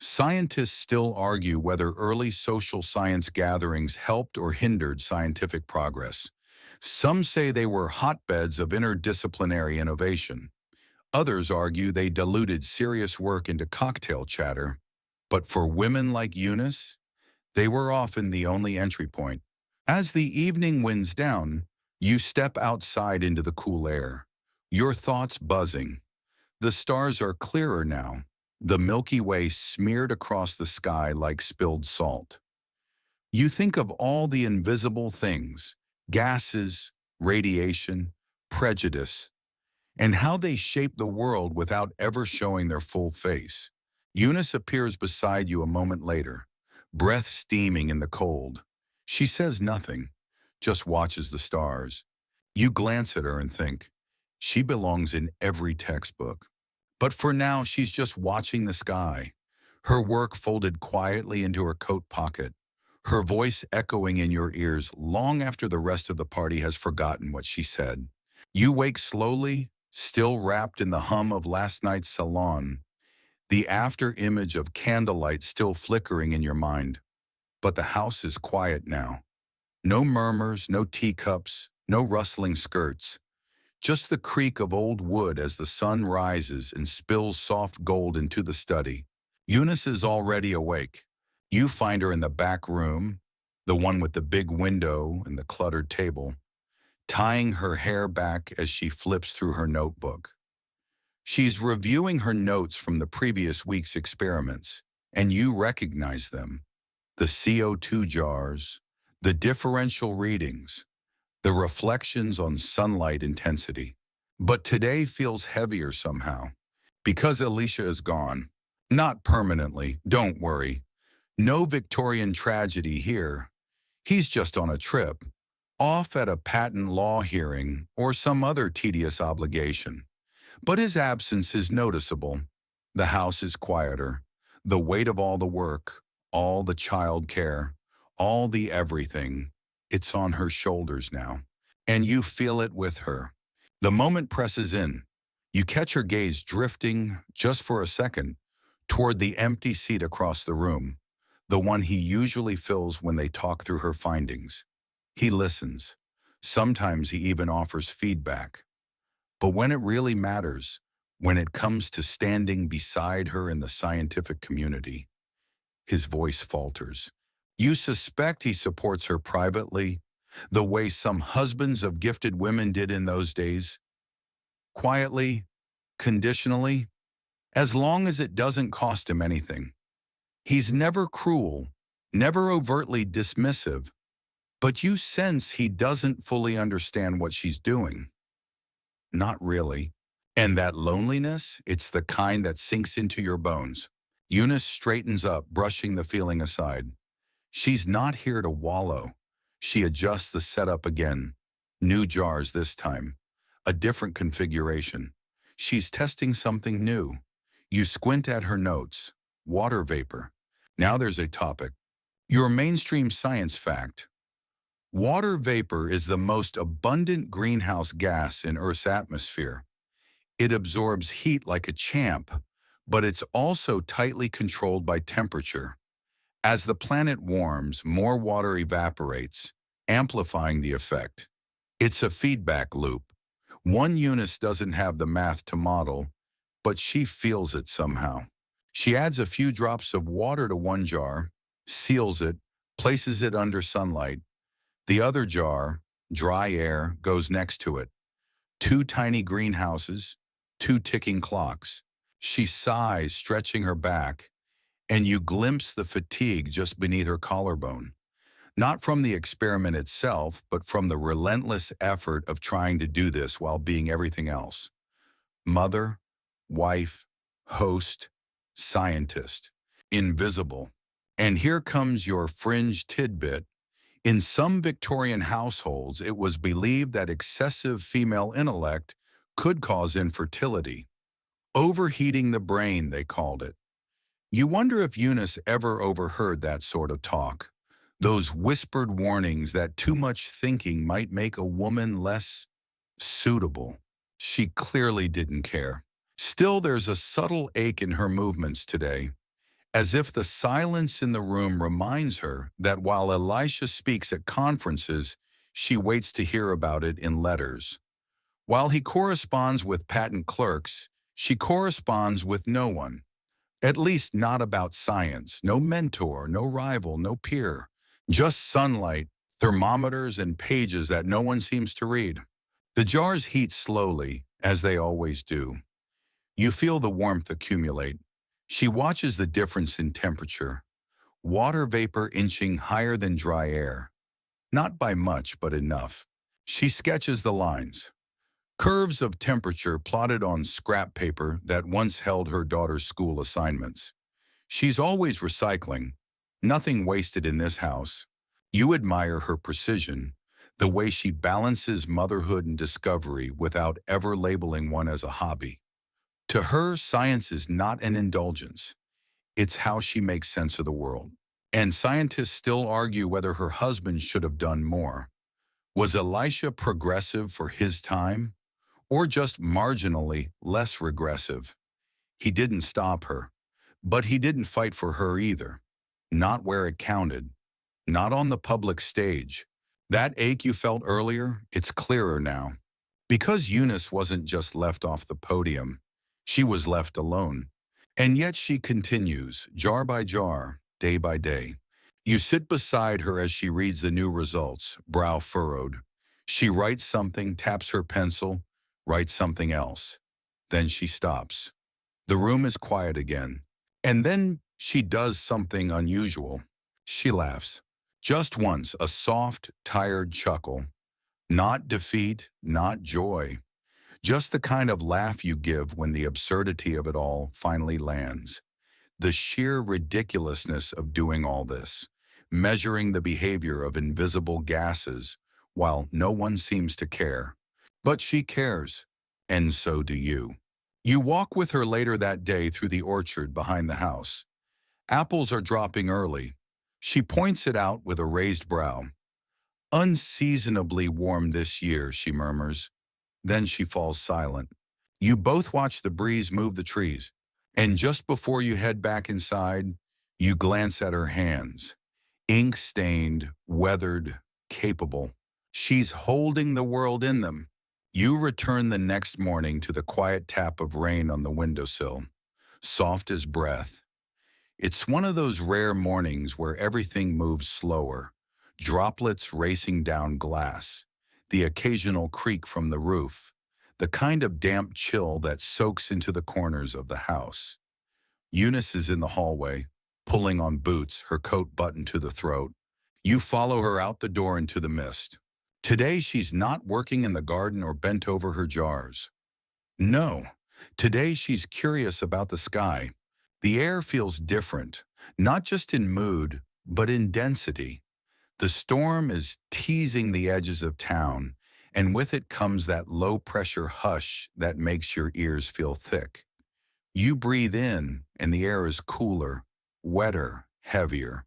Scientists still argue whether early social science gatherings helped or hindered scientific progress. Some say they were hotbeds of interdisciplinary innovation. Others argue they diluted serious work into cocktail chatter. But for women like Eunice, they were often the only entry point. As the evening winds down, you step outside into the cool air, your thoughts buzzing. The stars are clearer now, the Milky Way smeared across the sky like spilled salt. You think of all the invisible things, gases, radiation, prejudice, and how they shape the world without ever showing their full face. Eunice appears beside you a moment later, breath steaming in the cold. She says nothing, just watches the stars. You glance at her and think, she belongs in every textbook. But for now, she's just watching the sky, her work folded quietly into her coat pocket, her voice echoing in your ears long after the rest of the party has forgotten what she said. You wake slowly, still wrapped in the hum of last night's salon, the after image of candlelight still flickering in your mind. But the house is quiet now. No murmurs, no teacups, no rustling skirts. Just the creak of old wood as the sun rises and spills soft gold into the study. Eunice is already awake. You find her in the back room, the one with the big window and the cluttered table, tying her hair back as she flips through her notebook. She's reviewing her notes from the previous week's experiments, and you recognize them. The CO2 jars, the differential readings, the reflections on sunlight intensity. But today feels heavier somehow, because Alicia is gone. Not permanently, don't worry. No Victorian tragedy here. He's just on a trip, off at a patent law hearing or some other tedious obligation. But his absence is noticeable. The house is quieter. The weight of all the work, all the child care, all the everything, it's on her shoulders now. And you feel it with her. The moment presses in. You catch her gaze drifting, just for a second, toward the empty seat across the room, the one he usually fills when they talk through her findings. He listens. Sometimes he even offers feedback. But when it really matters, when it comes to standing beside her in the scientific community, his voice falters. You suspect he supports her privately, the way some husbands of gifted women did in those days. Quietly, conditionally, as long as it doesn't cost him anything. He's never cruel, never overtly dismissive, but you sense he doesn't fully understand what she's doing. Not really. And that loneliness, it's the kind that sinks into your bones. Eunice straightens up, brushing the feeling aside. She's not here to wallow. She adjusts the setup again. New jars this time. A different configuration. She's testing something new. You squint at her notes. Water vapor. Now there's a topic. Your mainstream science fact. Water vapor is the most abundant greenhouse gas in Earth's atmosphere. It absorbs heat like a champ, but it's also tightly controlled by temperature. As the planet warms, more water evaporates, amplifying the effect. It's a feedback loop. One Eunice doesn't have the math to model, but she feels it somehow. She adds a few drops of water to one jar, seals it, places it under sunlight. The other jar, dry air, goes next to it. Two tiny greenhouses, two ticking clocks. She sighs, stretching her back, and you glimpse the fatigue just beneath her collarbone. Not from the experiment itself, but from the relentless effort of trying to do this while being everything else. Mother, wife, host, scientist, invisible. And here comes your fringe tidbit. In some Victorian households, it was believed that excessive female intellect could cause infertility. Overheating the brain, they called it. You wonder if Eunice ever overheard that sort of talk. Those whispered warnings that too much thinking might make a woman less suitable. She clearly didn't care. Still, there's a subtle ache in her movements today, as if the silence in the room reminds her that while Elisha speaks at conferences, she waits to hear about it in letters. While he corresponds with patent clerks, she corresponds with no one. At least not about science. No mentor, no rival, no peer. Just sunlight, thermometers, and pages that no one seems to read. The jars heat slowly, as they always do. You feel the warmth accumulate. She watches the difference in temperature. Water vapor inching higher than dry air. Not by much, but enough. She sketches the lines. Curves of temperature plotted on scrap paper that once held her daughter's school assignments. She's always recycling. Nothing wasted in this house. You admire her precision, the way she balances motherhood and discovery without ever labeling one as a hobby. To her, science is not an indulgence. It's how she makes sense of the world. And scientists still argue whether her husband should have done more. Was Elisha progressive for his time? Or just marginally less regressive? He didn't stop her. But he didn't fight for her either. Not where it counted. Not on the public stage. That ache you felt earlier, it's clearer now. Because Eunice wasn't just left off the podium. She was left alone. And yet she continues, jar by jar, day by day. You sit beside her as she reads the new results, brow furrowed. She writes something, taps her pencil, writes something else. Then she stops. The room is quiet again. And then she does something unusual. She laughs. Just once, a soft, tired chuckle. Not defeat, not joy. Just the kind of laugh you give when the absurdity of it all finally lands. The sheer ridiculousness of doing all this, measuring the behavior of invisible gases, while no one seems to care. But she cares, and so do you. You walk with her later that day through the orchard behind the house. Apples are dropping early. She points it out with a raised brow. Unseasonably warm this year, she murmurs. Then she falls silent. You both watch the breeze move the trees, and just before you head back inside, you glance at her hands. Ink-stained, weathered, capable. She's holding the world in them. You return the next morning to the quiet tap of rain on the windowsill, soft as breath. It's one of those rare mornings where everything moves slower, droplets racing down glass, the occasional creak from the roof, the kind of damp chill that soaks into the corners of the house. Eunice is in the hallway, pulling on boots, her coat buttoned to the throat. You follow her out the door into the mist. Today she's not working in the garden or bent over her jars. No, today she's curious about the sky. The air feels different, not just in mood, but in density. The storm is teasing the edges of town, and with it comes that low-pressure hush that makes your ears feel thick. You breathe in, and the air is cooler, wetter, heavier.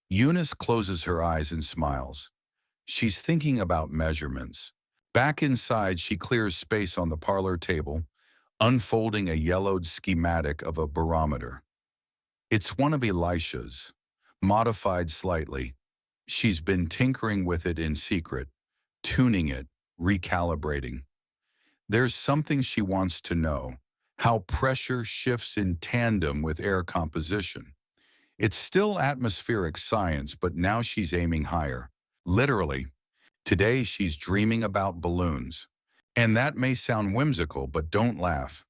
Eunice closes her eyes and smiles. She's thinking about measurements. Back inside, she clears space on the parlor table, unfolding a yellowed schematic of a barometer. It's one of Elisha's, modified slightly. She's been tinkering with it in secret, tuning it, recalibrating. There's something she wants to know, how pressure shifts in tandem with air composition. It's still atmospheric science, but now she's aiming higher. Literally. Today she's dreaming about balloons. And that may sound whimsical, but don't laugh.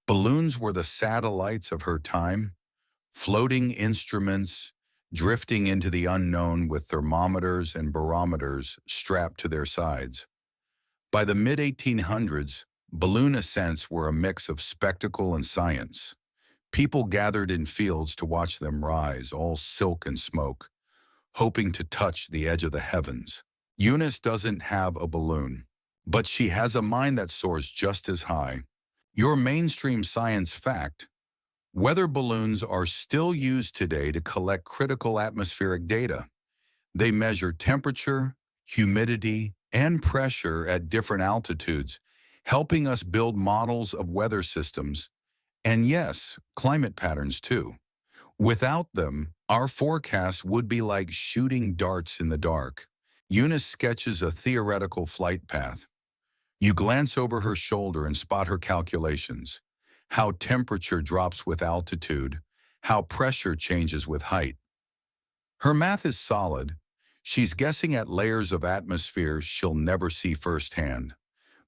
Balloons were the satellites of her time, floating instruments, drifting into the unknown with thermometers and barometers strapped to their sides. By the mid-1800s, balloon ascents were a mix of spectacle and science. People gathered in fields to watch them rise, all silk and smoke, hoping to touch the edge of the heavens. Eunice doesn't have a balloon, but she has a mind that soars just as high. Your mainstream science fact: weather balloons are still used today to collect critical atmospheric data. They measure temperature, humidity, and pressure at different altitudes, helping us build models of weather systems, and yes, climate patterns too. Without them, our forecasts would be like shooting darts in the dark. Eunice sketches a theoretical flight path. You glance over her shoulder and spot her calculations: how temperature drops with altitude, how pressure changes with height. Her math is solid. She's guessing at layers of atmosphere she'll never see firsthand,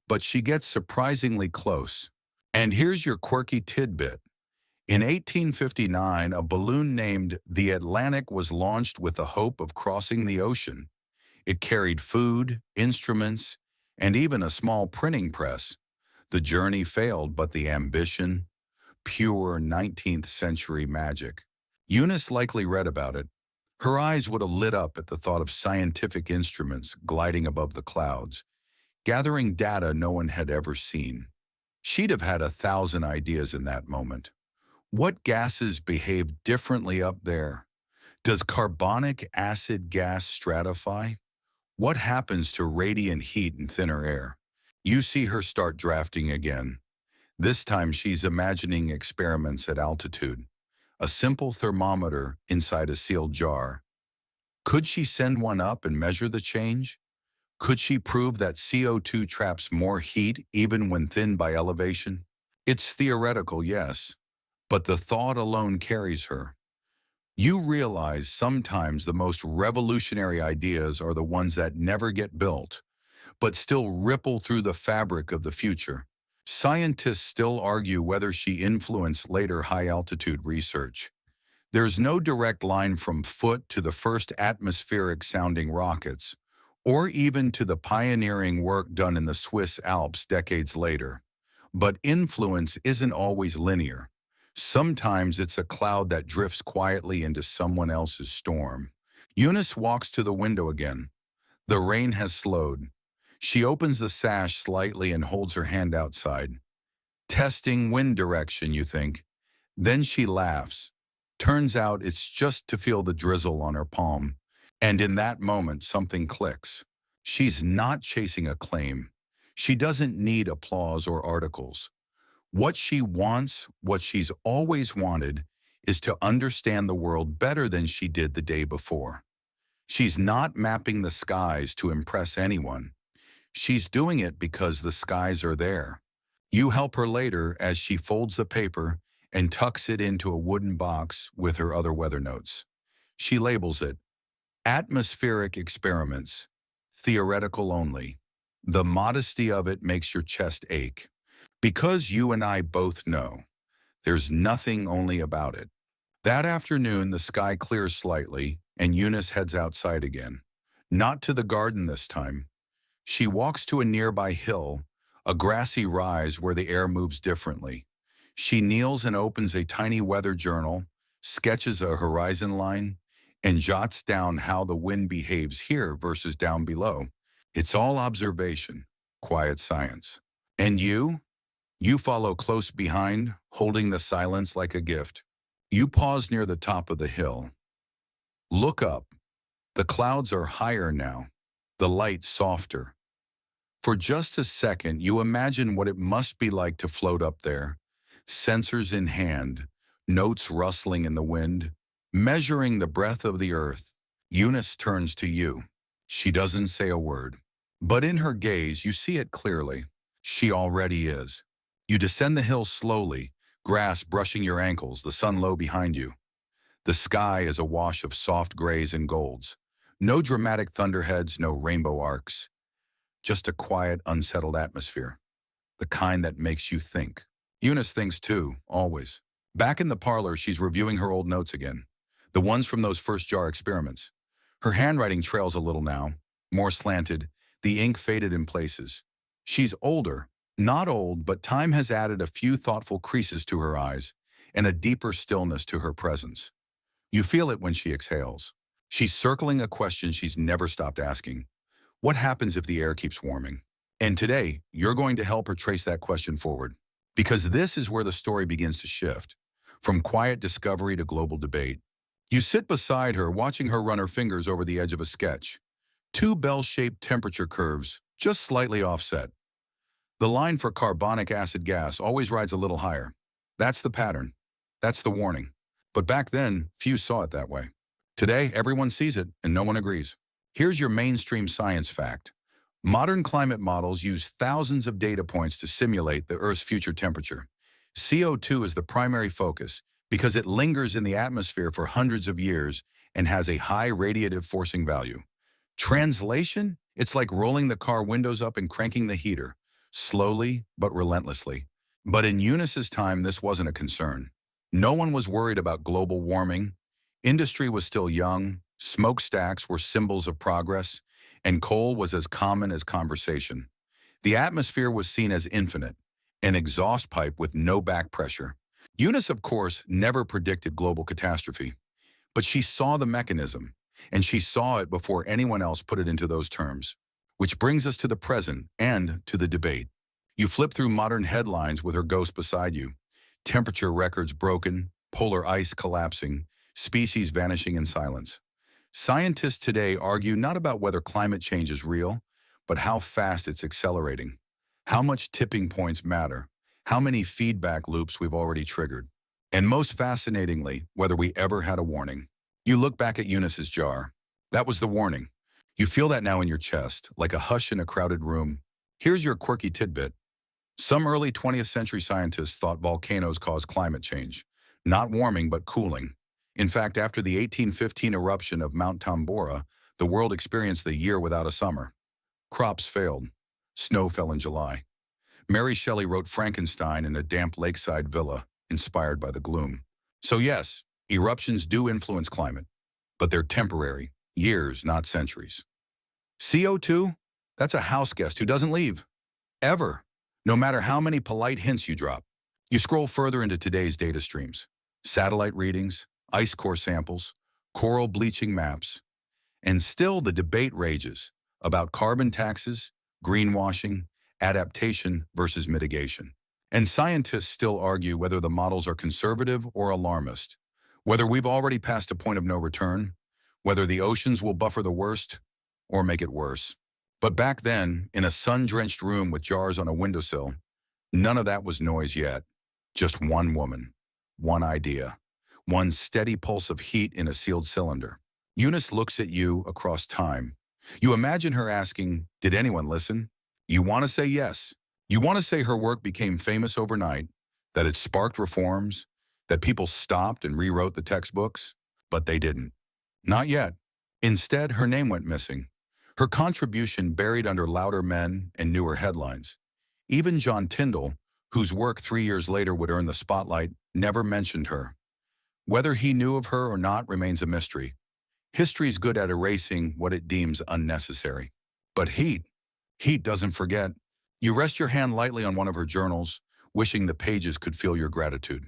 but she gets surprisingly close. And here's your quirky tidbit. In 1859, a balloon named the Atlantic was launched with the hope of crossing the ocean. It carried food, instruments, and even a small printing press. The journey failed, but the ambition, pure 19th century magic. Eunice likely read about it. Her eyes would have lit up at the thought of scientific instruments gliding above the clouds, gathering data no one had ever seen. She'd have had 1,000 ideas in that moment. What gases behave differently up there? Does carbonic acid gas stratify? What happens to radiant heat in thinner air? You see her start drafting again. This time she's imagining experiments at altitude. A simple thermometer inside a sealed jar. Could she send one up and measure the change? Could she prove that CO2 traps more heat even when thinned by elevation? It's theoretical, yes, but the thought alone carries her. You realize sometimes the most revolutionary ideas are the ones that never get built, but still ripple through the fabric of the future. Scientists still argue whether she influenced later high-altitude research. There's no direct line from Foote to the first atmospheric-sounding rockets, or even to the pioneering work done in the Swiss Alps decades later. But influence isn't always linear. Sometimes it's a cloud that drifts quietly into someone else's storm. Eunice walks to the window again. The rain has slowed. She opens the sash slightly and holds her hand outside. Testing wind direction, you think. Then she laughs. Turns out it's just to feel the drizzle on her palm. And in that moment, something clicks. She's not chasing a claim. She doesn't need applause or articles. What she wants, what she's always wanted, is to understand the world better than she did the day before. She's not mapping the skies to impress anyone. She's doing it because the skies are there. You help her later as she folds the paper and tucks it into a wooden box with her other weather notes. She labels it Atmospheric Experiments, Theoretical Only. The modesty of it makes your chest ache. Because you and I both know, there's nothing only about it. That afternoon, the sky clears slightly, and Eunice heads outside again. Not to the garden this time. She walks to a nearby hill, a grassy rise where the air moves differently. She kneels and opens a tiny weather journal, sketches a horizon line, and jots down how the wind behaves here versus down below. It's all observation, quiet science. And you? You follow close behind, holding the silence like a gift. You pause near the top of the hill. Look up. The clouds are higher now, the light softer. For just a second, you imagine what it must be like to float up there, sensors in hand, notes rustling in the wind, measuring the breath of the earth. Eunice turns to you. She doesn't say a word, but in her gaze, you see it clearly. She already is. You descend the hill slowly, grass brushing your ankles, the sun low behind you. The sky is a wash of soft grays and golds. No dramatic thunderheads, no rainbow arcs. Just a quiet, unsettled atmosphere. The kind that makes you think. Eunice thinks too, always. Back in the parlor, she's reviewing her old notes again. The ones from those first jar experiments. Her handwriting trails a little now, more slanted, the ink faded in places. She's older. Not old, but time has added a few thoughtful creases to her eyes, and a deeper stillness to her presence. You feel it when she exhales. She's circling a question she's never stopped asking. What happens if the air keeps warming? And today, you're going to help her trace that question forward. Because this is where the story begins to shift, from quiet discovery to global debate. You sit beside her, watching her run her fingers over the edge of a sketch. Two bell-shaped temperature curves, just slightly offset. The line for carbonic acid gas always rides a little higher. That's the pattern. That's the warning. But back then, few saw it that way. Today, everyone sees it, and no one agrees. Here's your mainstream science fact. Modern climate models use thousands of data points to simulate the Earth's future temperature. CO2 is the primary focus because it lingers in the atmosphere for hundreds of years and has a high radiative forcing value. Translation? It's like rolling the car windows up and cranking the heater, slowly but relentlessly. But in Eunice's time, this wasn't a concern. No one was worried about global warming. Industry was still young, smokestacks were symbols of progress, and coal was as common as conversation. The atmosphere was seen as infinite, an exhaust pipe with no back pressure. Eunice, of course, never predicted global catastrophe, but she saw the mechanism, and she saw it before anyone else put it into those terms. Which brings us to the present and to the debate. You flip through modern headlines with her ghost beside you. Temperature records broken, polar ice collapsing, species vanishing in silence. Scientists today argue not about whether climate change is real, but how fast it's accelerating, how much tipping points matter, how many feedback loops we've already triggered, and most fascinatingly, whether we ever had a warning. You look back at Eunice's jar. That was the warning. You feel that now in your chest, like a hush in a crowded room. Here's your quirky tidbit. Some early 20th century scientists thought volcanoes caused climate change, not warming but cooling. In fact, after the 1815 eruption of Mount Tambora, the world experienced a year without a summer. Crops failed. Snow fell in July. Mary Shelley wrote Frankenstein in a damp lakeside villa, inspired by the gloom. So yes, eruptions do influence climate, but they're temporary, years, not centuries. CO2? That's a house guest who doesn't leave. Ever. No matter how many polite hints you drop. You scroll further into today's data streams. Satellite readings, ice core samples, coral bleaching maps. And still the debate rages about carbon taxes, greenwashing, adaptation versus mitigation. And scientists still argue whether the models are conservative or alarmist, whether we've already passed a point of no return, whether the oceans will buffer the worst or make it worse. But back then, in a sun-drenched room with jars on a windowsill, none of that was noise yet. Just one woman, one idea, one steady pulse of heat in a sealed cylinder. Eunice looks at you across time. You imagine her asking, did anyone listen? You want to say yes. You want to say her work became famous overnight, that it sparked reforms, that people stopped and rewrote the textbooks, but they didn't. Not yet. Instead, her name went missing. Her contribution buried under louder men and newer headlines. Even John Tyndall, whose work 3 years later would earn the spotlight, never mentioned her. Whether he knew of her or not remains a mystery. History's good at erasing what it deems unnecessary. But heat doesn't forget. You rest your hand lightly on one of her journals, wishing the pages could feel your gratitude.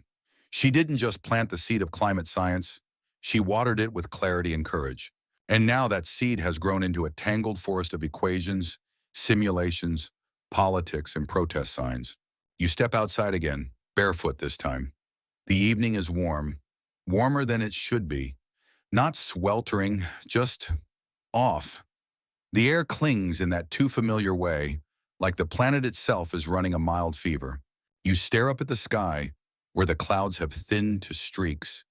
She didn't just plant the seed of climate science, she watered it with clarity and courage. And now that seed has grown into a tangled forest of equations, simulations, politics, and protest signs. You step outside again, barefoot this time. The evening is warm, warmer than it should be. Not sweltering, just off. The air clings in that too familiar way, like the planet itself is running a mild fever. You stare up at the sky, where the clouds have thinned to streaks,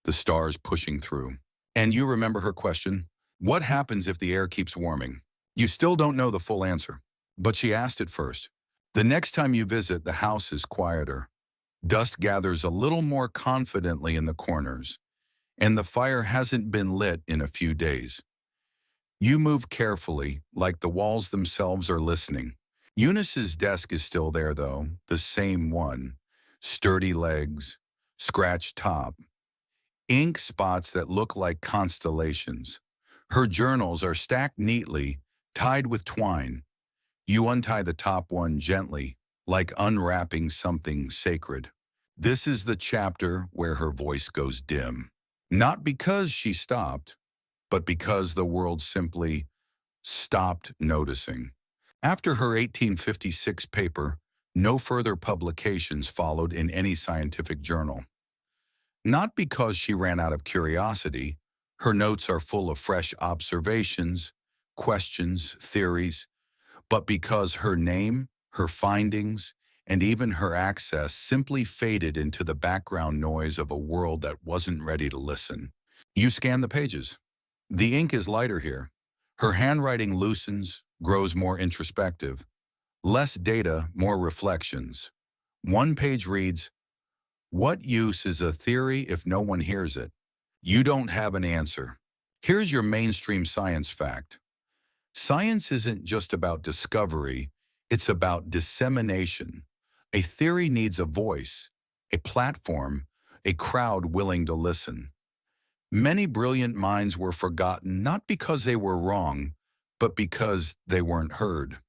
the stars pushing through. And you remember her question, what happens if the air keeps warming? You still don't know the full answer, but she asked it first. The next time you visit, the house is quieter. Dust gathers a little more confidently in the corners, and the fire hasn't been lit in a few days. You move carefully, like the walls themselves are listening. Eunice's desk is still there, though, the same one. Sturdy legs, scratched top, ink spots that look like constellations. Her journals are stacked neatly, tied with twine. You untie the top one gently, like unwrapping something sacred. This is the chapter where her voice goes dim. Not because she stopped, but because the world simply stopped noticing. After her 1856 paper, no further publications followed in any scientific journal. Not because she ran out of curiosity. Her notes are full of fresh observations, questions, theories, but because her name, her findings, and even her access simply faded into the background noise of a world that wasn't ready to listen. You scan the pages. The ink is lighter here. Her handwriting loosens, grows more introspective. Less data, more reflections. One page reads, "What use is a theory if no one hears it? You don't have an answer." Here's your mainstream science fact. Science isn't just about discovery, it's about dissemination. A theory needs a voice, a platform, a crowd willing to listen. Many brilliant minds were forgotten not because they were wrong, but because they weren't heard.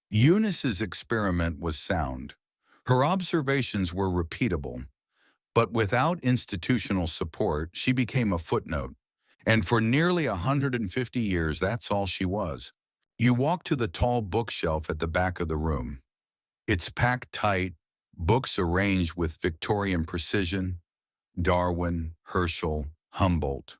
Eunice's experiment was sound. Her observations were repeatable, but without institutional support, she became a footnote. And for nearly 150 years, that's all she was. You walk to the tall bookshelf at the back of the room. It's packed tight, books arranged with Victorian precision, Darwin, Herschel, Humboldt.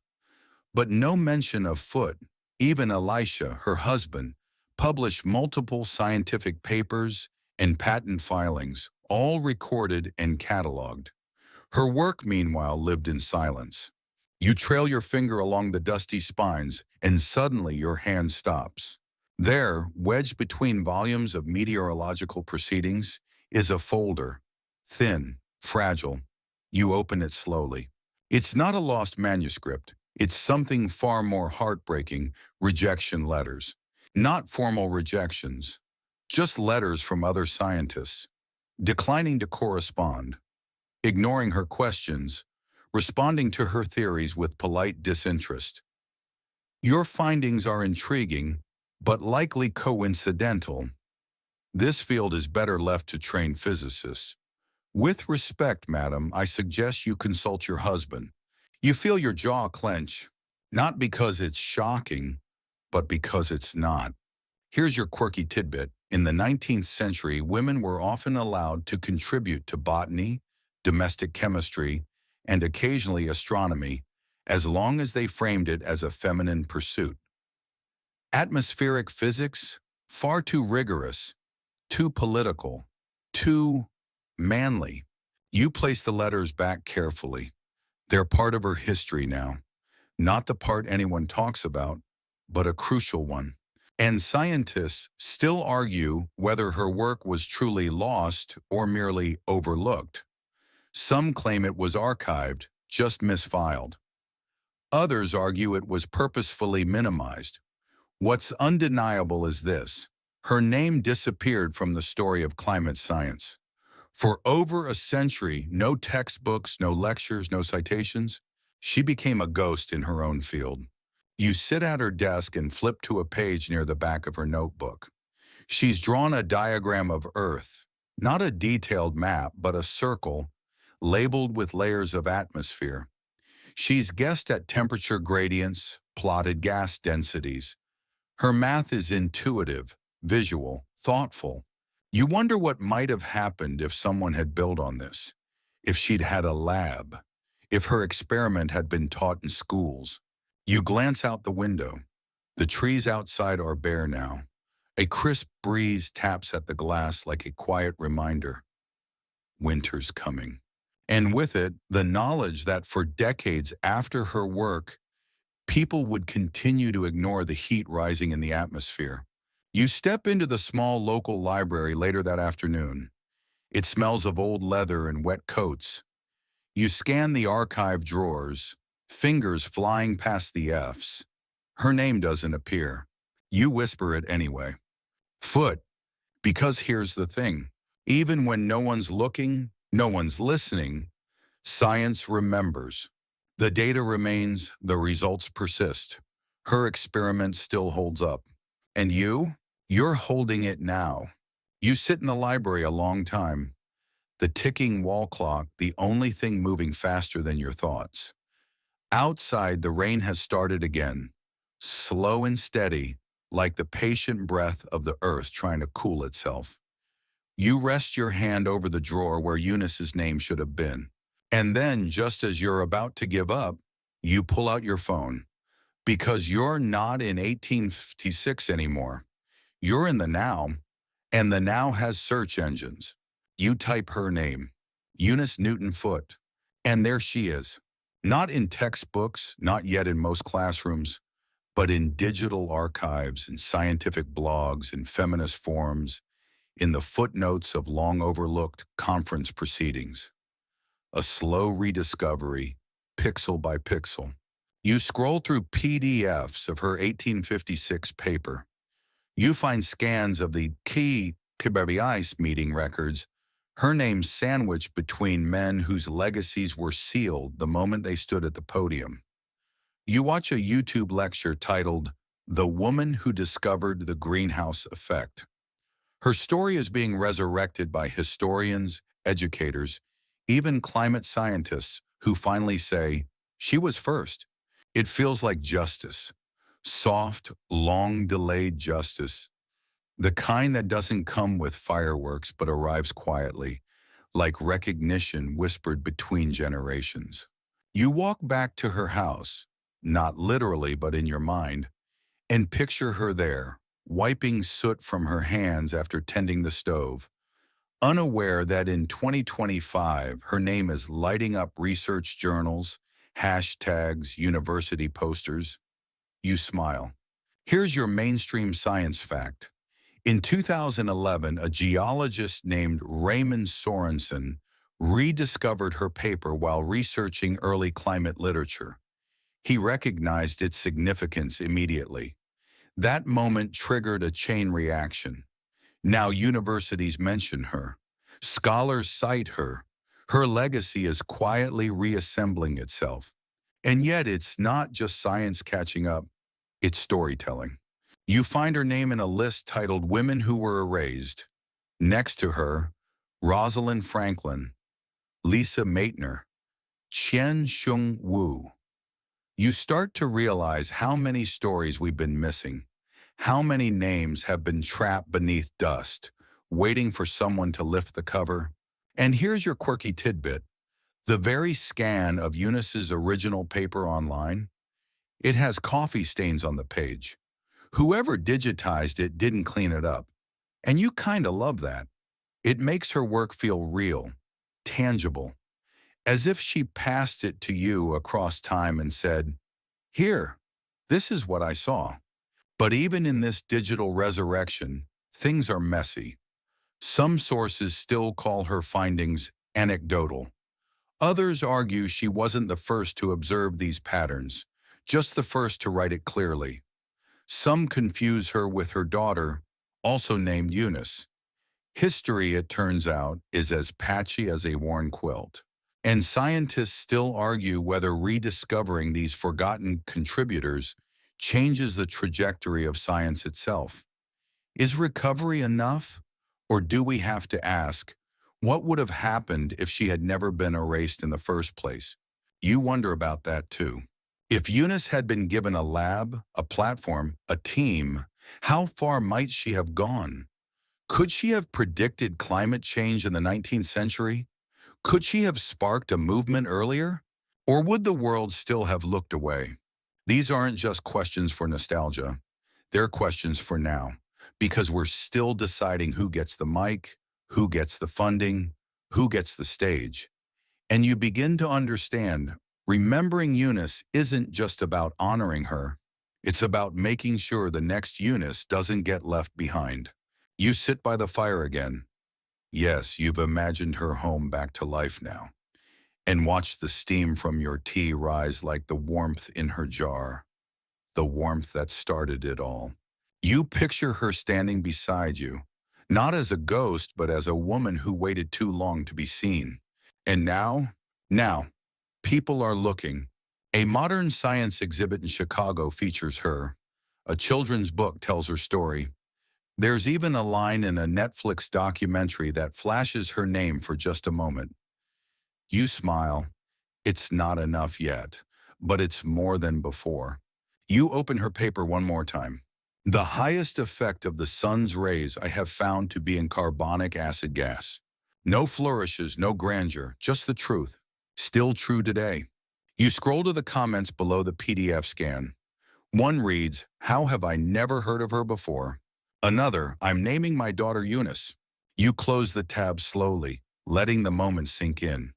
But no mention of Foote. Even Elisha, her husband, published multiple scientific papers and patent filings, all recorded and cataloged. Her work, meanwhile, lived in silence. You trail your finger along the dusty spines, and suddenly your hand stops. There, wedged between volumes of meteorological proceedings, is a folder. Thin, fragile. You open it slowly. It's not a lost manuscript. It's something far more heartbreaking: rejection letters. Not formal rejections, just letters from other scientists, declining to correspond, ignoring her questions, responding to her theories with polite disinterest. Your findings are intriguing, but likely coincidental. This field is better left to trained physicists. With respect, madam, I suggest you consult your husband. You feel your jaw clench, not because it's shocking, but because it's not. Here's your quirky tidbit. In the 19th century, women were often allowed to contribute to botany, domestic chemistry, and occasionally astronomy, as long as they framed it as a feminine pursuit. Atmospheric physics? Far too rigorous, too political, too manly. You place the letters back carefully. They're part of her history now. Not the part anyone talks about, but a crucial one. And scientists still argue whether her work was truly lost or merely overlooked. Some claim it was archived, just misfiled. Others argue it was purposefully minimized. What's undeniable is this: her name disappeared from the story of climate science. For over a century, no textbooks, no lectures, no citations, she became a ghost in her own field. You sit at her desk and flip to a page near the back of her notebook. She's drawn a diagram of Earth, not a detailed map, but a circle labeled with layers of atmosphere. She's guessed at temperature gradients, plotted gas densities. Her math is intuitive, visual, thoughtful. You wonder what might have happened if someone had built on this, if she'd had a lab, if her experiment had been taught in schools. You glance out the window. The trees outside are bare now. A crisp breeze taps at the glass like a quiet reminder. Winter's coming. And with it, the knowledge that for decades after her work, people would continue to ignore the heat rising in the atmosphere. You step into the small local library later that afternoon. It smells of old leather and wet coats. You scan the archive drawers, fingers flying past the F's. Her name doesn't appear. You whisper it anyway. Foote, because here's the thing. Even when no one's looking, no one's listening, science remembers. The data remains, the results persist. Her experiment still holds up. And you're holding it now. You sit in the library a long time. the ticking wall clock, the only thing moving faster than your thoughts. Outside, the rain has started again, slow and steady, like the patient breath of the earth trying to cool itself. You rest your hand over the drawer where Eunice's name should have been. And then, just as you're about to give up, you pull out your phone. Because you're not in 1856 anymore. You're in the now, and the now has search engines. You type her name, Eunice Newton Foote, and there she is. Not in textbooks, not yet in most classrooms, but in digital archives, in scientific blogs, in feminist forums, in the footnotes of long overlooked conference proceedings. A slow rediscovery, pixel by pixel. You scroll through PDFs of her 1856 paper. You find scans of the key Kiberiais meeting records, her name sandwiched between men whose legacies were sealed the moment they stood at the podium. You watch a YouTube lecture titled, "The Woman Who Discovered the Greenhouse Effect." Her story is being resurrected by historians, educators, even climate scientists who finally say, she was first. It feels like justice. Soft, long-delayed justice. The kind that doesn't come with fireworks but arrives quietly, like recognition whispered between generations. You walk back to her house, not literally but in your mind, and picture her there, wiping soot from her hands after tending the stove, unaware that in 2025 her name is lighting up research journals, hashtags, university posters. You smile. Here's your mainstream science fact. In 2011, a geologist named Raymond Sorensen rediscovered her paper while researching early climate literature. He recognized its significance immediately. That moment triggered a chain reaction. Now universities mention her. Scholars cite her. Her legacy is quietly reassembling itself. And yet it's not just science catching up, it's storytelling. You find her name in a list titled Women Who Were Erased. Next to her, Rosalind Franklin, Lisa Meitner, Chen Shung Wu. You start to realize how many stories we've been missing, how many names have been trapped beneath dust, waiting for someone to lift the cover. And here's your quirky tidbit. The very scan of Eunice's original paper online, it has coffee stains on the page. Whoever digitized it didn't clean it up. And you kinda love that. It makes her work feel real, tangible, as if she passed it to you across time and said, "Here, this is what I saw." But even in this digital resurrection, things are messy. Some sources still call her findings anecdotal. Others argue she wasn't the first to observe these patterns, just the first to write it clearly. Some confuse her with her daughter, also named Eunice. History, it turns out, is as patchy as a worn quilt. And scientists still argue whether rediscovering these forgotten contributors changes the trajectory of science itself. Is recovery enough? Or do we have to ask, what would have happened if she had never been erased in the first place? You wonder about that too. If Eunice had been given a lab, a platform, a team, how far might she have gone? Could she have predicted climate change in the 19th century? Could she have sparked a movement earlier? Or would the world still have looked away? These aren't just questions for nostalgia. They're questions for now, because we're still deciding who gets the mic, who gets the funding, who gets the stage. And you begin to understand, remembering Eunice isn't just about honoring her. It's about making sure the next Eunice doesn't get left behind. You sit by the fire again. Yes, you've imagined her home back to life now, and watch the steam from your tea rise like the warmth in her jar, the warmth that started it all. You picture her standing beside you, not as a ghost, but as a woman who waited too long to be seen. And now, people are looking. A modern science exhibit in Chicago features her. A children's book tells her story. There's even a line in a Netflix documentary that flashes her name for just a moment. You smile. It's not enough yet, but it's more than before. You open her paper one more time. The highest effect of the sun's rays I have found to be in carbonic acid gas. No flourishes, no grandeur, just the truth. Still true today. You scroll to the comments below the PDF scan. One reads, "How have I never heard of her before?" Another, "I'm naming my daughter Eunice." You close the tab slowly, letting the moment sink in.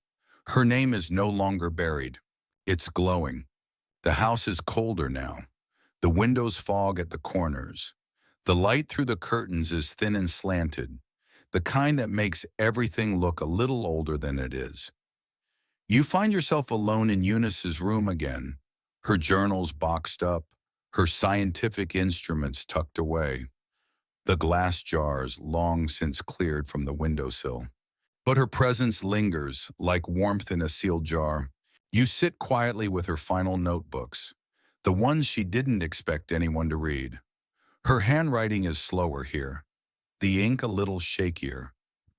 Her name is no longer buried. It's glowing. The house is colder now. The windows fog at the corners. The light through the curtains is thin and slanted, the kind that makes everything look a little older than it is. You find yourself alone in Eunice's room again, her journals boxed up, her scientific instruments tucked away, the glass jars long since cleared from the windowsill. But her presence lingers like warmth in a sealed jar. You sit quietly with her final notebooks, the ones she didn't expect anyone to read. Her handwriting is slower here, the ink a little shakier,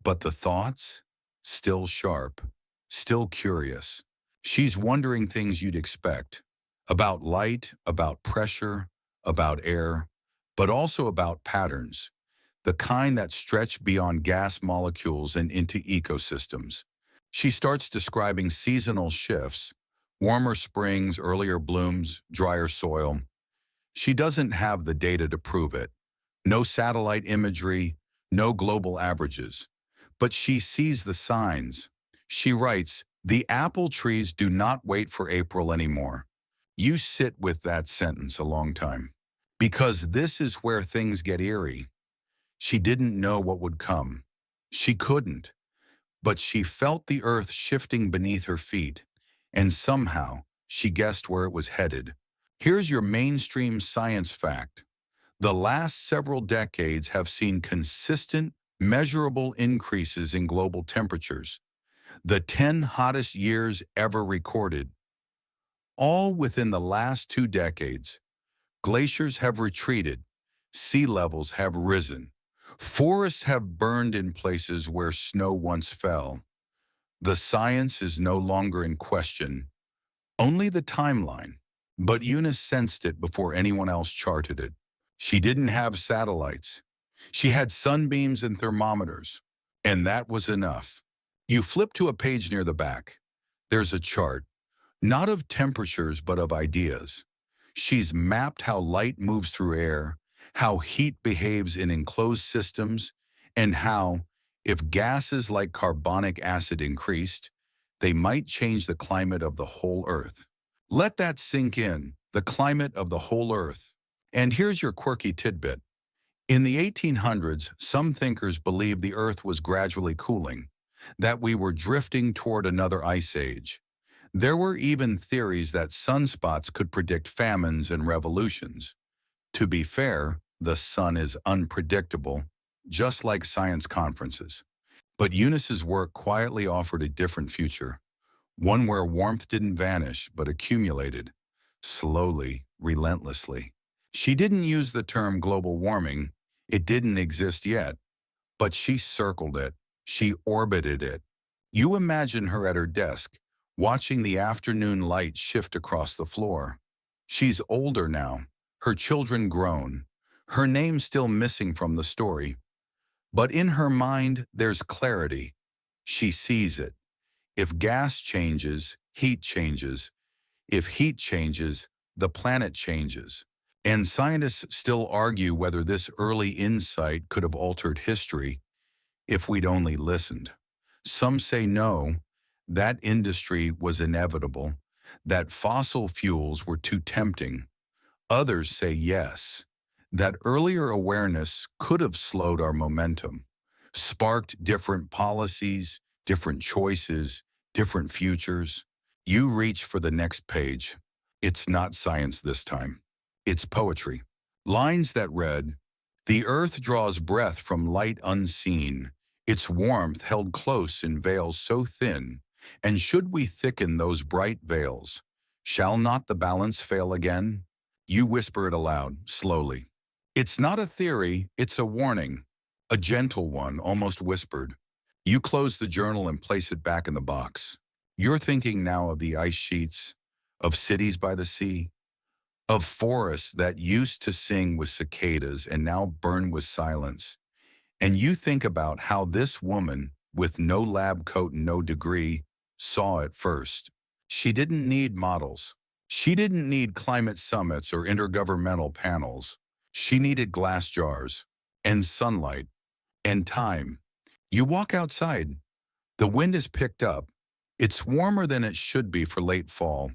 but the thoughts? Still sharp, still curious. She's wondering things you'd expect, about light, about pressure, about air, but also about patterns, the kind that stretch beyond gas molecules and into ecosystems. She starts describing seasonal shifts, warmer springs, earlier blooms, drier soil. She doesn't have the data to prove it. No satellite imagery, no global averages. But she sees the signs. She writes, "The apple trees do not wait for April anymore." You sit with that sentence a long time. Because this is where things get eerie. She didn't know what would come. She couldn't. But she felt the earth shifting beneath her feet, and somehow she guessed where it was headed. Here's your mainstream science fact. The last several decades have seen consistent, measurable increases in global temperatures, the 10 hottest years ever recorded. All within the last 2 decades, glaciers have retreated, sea levels have risen, forests have burned in places where snow once fell. The science is no longer in question, only the timeline. But Eunice sensed it before anyone else charted it. She didn't have satellites. She had sunbeams and thermometers, and that was enough. You flip to a page near the back. There's a chart, not of temperatures but of ideas. She's mapped how light moves through air, how heat behaves in enclosed systems, and how, if gases like carbonic acid increased, they might change the climate of the whole Earth. Let that sink in, the climate of the whole Earth. And here's your quirky tidbit. In the 1800s, some thinkers believed the Earth was gradually cooling, that we were drifting toward another ice age. There were even theories that sunspots could predict famines and revolutions. To be fair, the sun is unpredictable, just like science conferences. But Eunice's work quietly offered a different future, one where warmth didn't vanish but accumulated, slowly, relentlessly. She didn't use the term global warming, it didn't exist yet, but she circled it, she orbited it. You imagine her at her desk, watching the afternoon light shift across the floor. She's older now, her children grown, her name still missing from the story. But in her mind, there's clarity. She sees it. If gas changes, heat changes. If heat changes, the planet changes. And scientists still argue whether this early insight could have altered history if we'd only listened. Some say no, that industry was inevitable, that fossil fuels were too tempting. Others say yes, that earlier awareness could have slowed our momentum, sparked different policies, different choices, different futures. You reach for the next page. It's not science this time. It's poetry. Lines that read, "The earth draws breath from light unseen, its warmth held close in veils so thin, and should we thicken those bright veils, shall not the balance fail again?" You whisper it aloud, slowly. It's not a theory, it's a warning. A gentle one, almost whispered. You close the journal and place it back in the box. You're thinking now of the ice sheets, of cities by the sea, of forests that used to sing with cicadas and now burn with silence. And you think about how this woman, with no lab coat and no degree, saw it first. She didn't need models. She didn't need climate summits or intergovernmental panels. She needed glass jars and sunlight and time. You walk outside. The wind is picked up. It's warmer than it should be for late fall.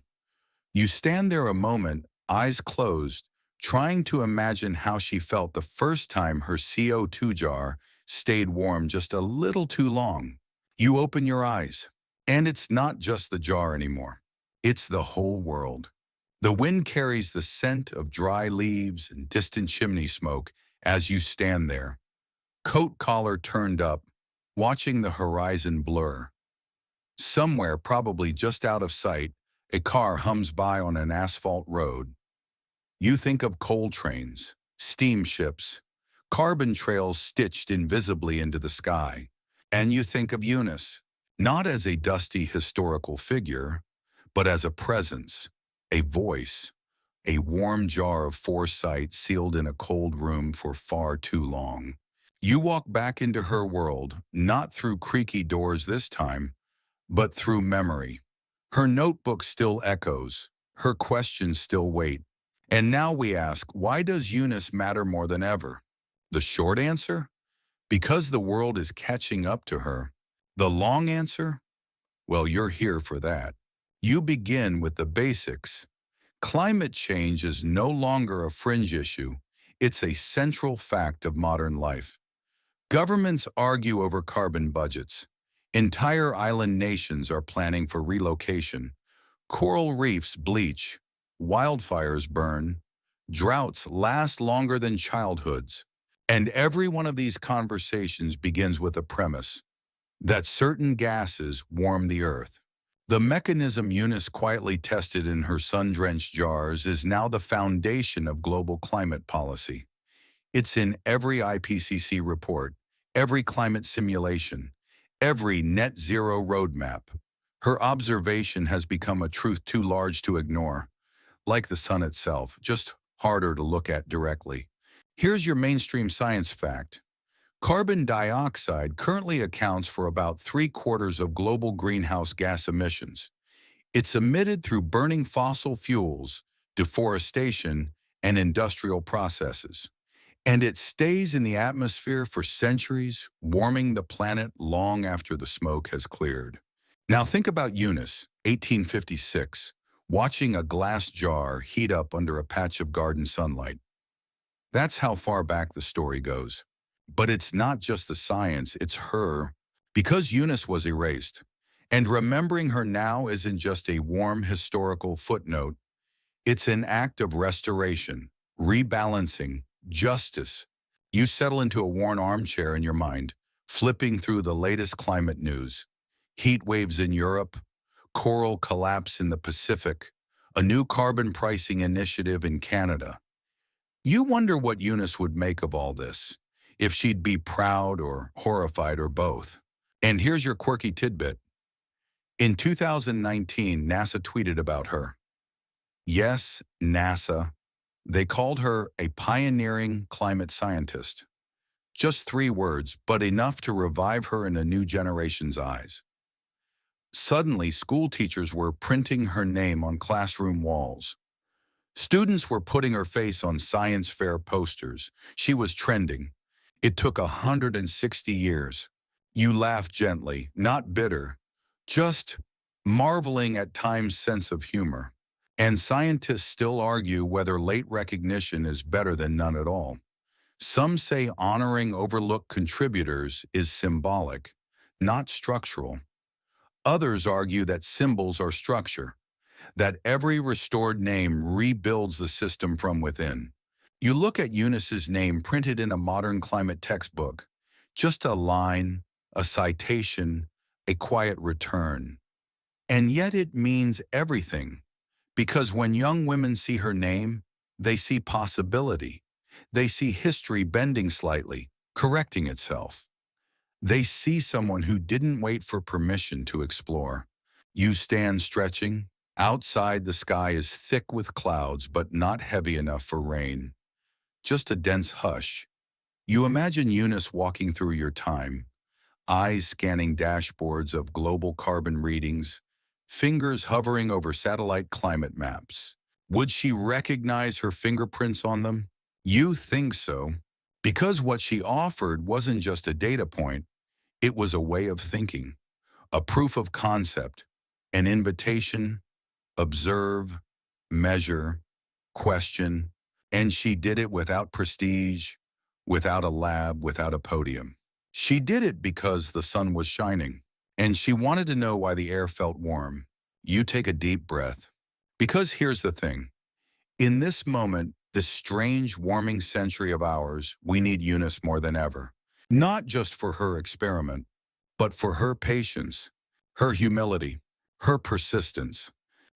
You stand there a moment, eyes closed, trying to imagine how she felt the first time her CO2 jar stayed warm just a little too long. You open your eyes, and it's not just the jar anymore. It's the whole world. The wind carries the scent of dry leaves and distant chimney smoke as you stand there, coat collar turned up, watching the horizon blur. Somewhere, probably just out of sight, a car hums by on an asphalt road. You think of coal trains, steamships, carbon trails stitched invisibly into the sky. And you think of Eunice, not as a dusty historical figure, but as a presence, a voice, a warm jar of foresight sealed in a cold room for far too long. You walk back into her world, not through creaky doors this time, but through memory. Her notebook still echoes, her questions still wait. And now we ask, why does Eunice matter more than ever? The short answer? Because the world is catching up to her. The long answer? Well, you're here for that. You begin with the basics. Climate change is no longer a fringe issue. It's a central fact of modern life. Governments argue over carbon budgets. Entire island nations are planning for relocation. Coral reefs bleach. Wildfires burn. Droughts last longer than childhoods. And every one of these conversations begins with a premise that certain gases warm the earth. The mechanism Eunice quietly tested in her sun-drenched jars is now the foundation of global climate policy. It's in every IPCC report, every climate simulation, every net zero roadmap. Her observation has become a truth too large to ignore, like the sun itself, just harder to look at directly. Here's your mainstream science fact. Carbon dioxide currently accounts for about 3/4 of global greenhouse gas emissions. It's emitted through burning fossil fuels, deforestation, and industrial processes. And it stays in the atmosphere for centuries, warming the planet long after the smoke has cleared. Now think about Eunice, 1856, watching a glass jar heat up under a patch of garden sunlight. That's how far back the story goes. But it's not just the science, it's her. Because Eunice was erased, and remembering her now isn't just a warm historical footnote, it's an act of restoration, rebalancing, justice. You settle into a worn armchair in your mind, flipping through the latest climate news. Heat waves in Europe, coral collapse in the Pacific, a new carbon pricing initiative in Canada. You wonder what Eunice would make of all this, if she'd be proud or horrified or both. And here's your quirky tidbit. In 2019, NASA tweeted about her. Yes, NASA. They called her a pioneering climate scientist. Just 3 words, but enough to revive her in a new generation's eyes. Suddenly, school teachers were printing her name on classroom walls. Students were putting her face on science fair posters. She was trending. It took 160 years. You laugh gently, not bitter, just marveling at time's sense of humor. And scientists still argue whether late recognition is better than none at all. Some say honoring overlooked contributors is symbolic, not structural. Others argue that symbols are structure, that every restored name rebuilds the system from within. You look at Eunice's name printed in a modern climate textbook, just a line, a citation, a quiet return. And yet it means everything, because when young women see her name, they see possibility. They see history bending slightly, correcting itself. They see someone who didn't wait for permission to explore. You stand stretching. Outside, the sky is thick with clouds, but not heavy enough for rain. Just a dense hush. You imagine Eunice walking through your time, eyes scanning dashboards of global carbon readings, fingers hovering over satellite climate maps. Would she recognize her fingerprints on them? You think so, because what she offered wasn't just a data point, it was a way of thinking, a proof of concept, an invitation, observe, measure, question, and she did it without prestige, without a lab, without a podium. She did it because the sun was shining, and she wanted to know why the air felt warm. You take a deep breath. Because here's the thing. In this moment, this strange, warming century of ours, we need Eunice more than ever. Not just for her experiment, but for her patience, her humility, her persistence.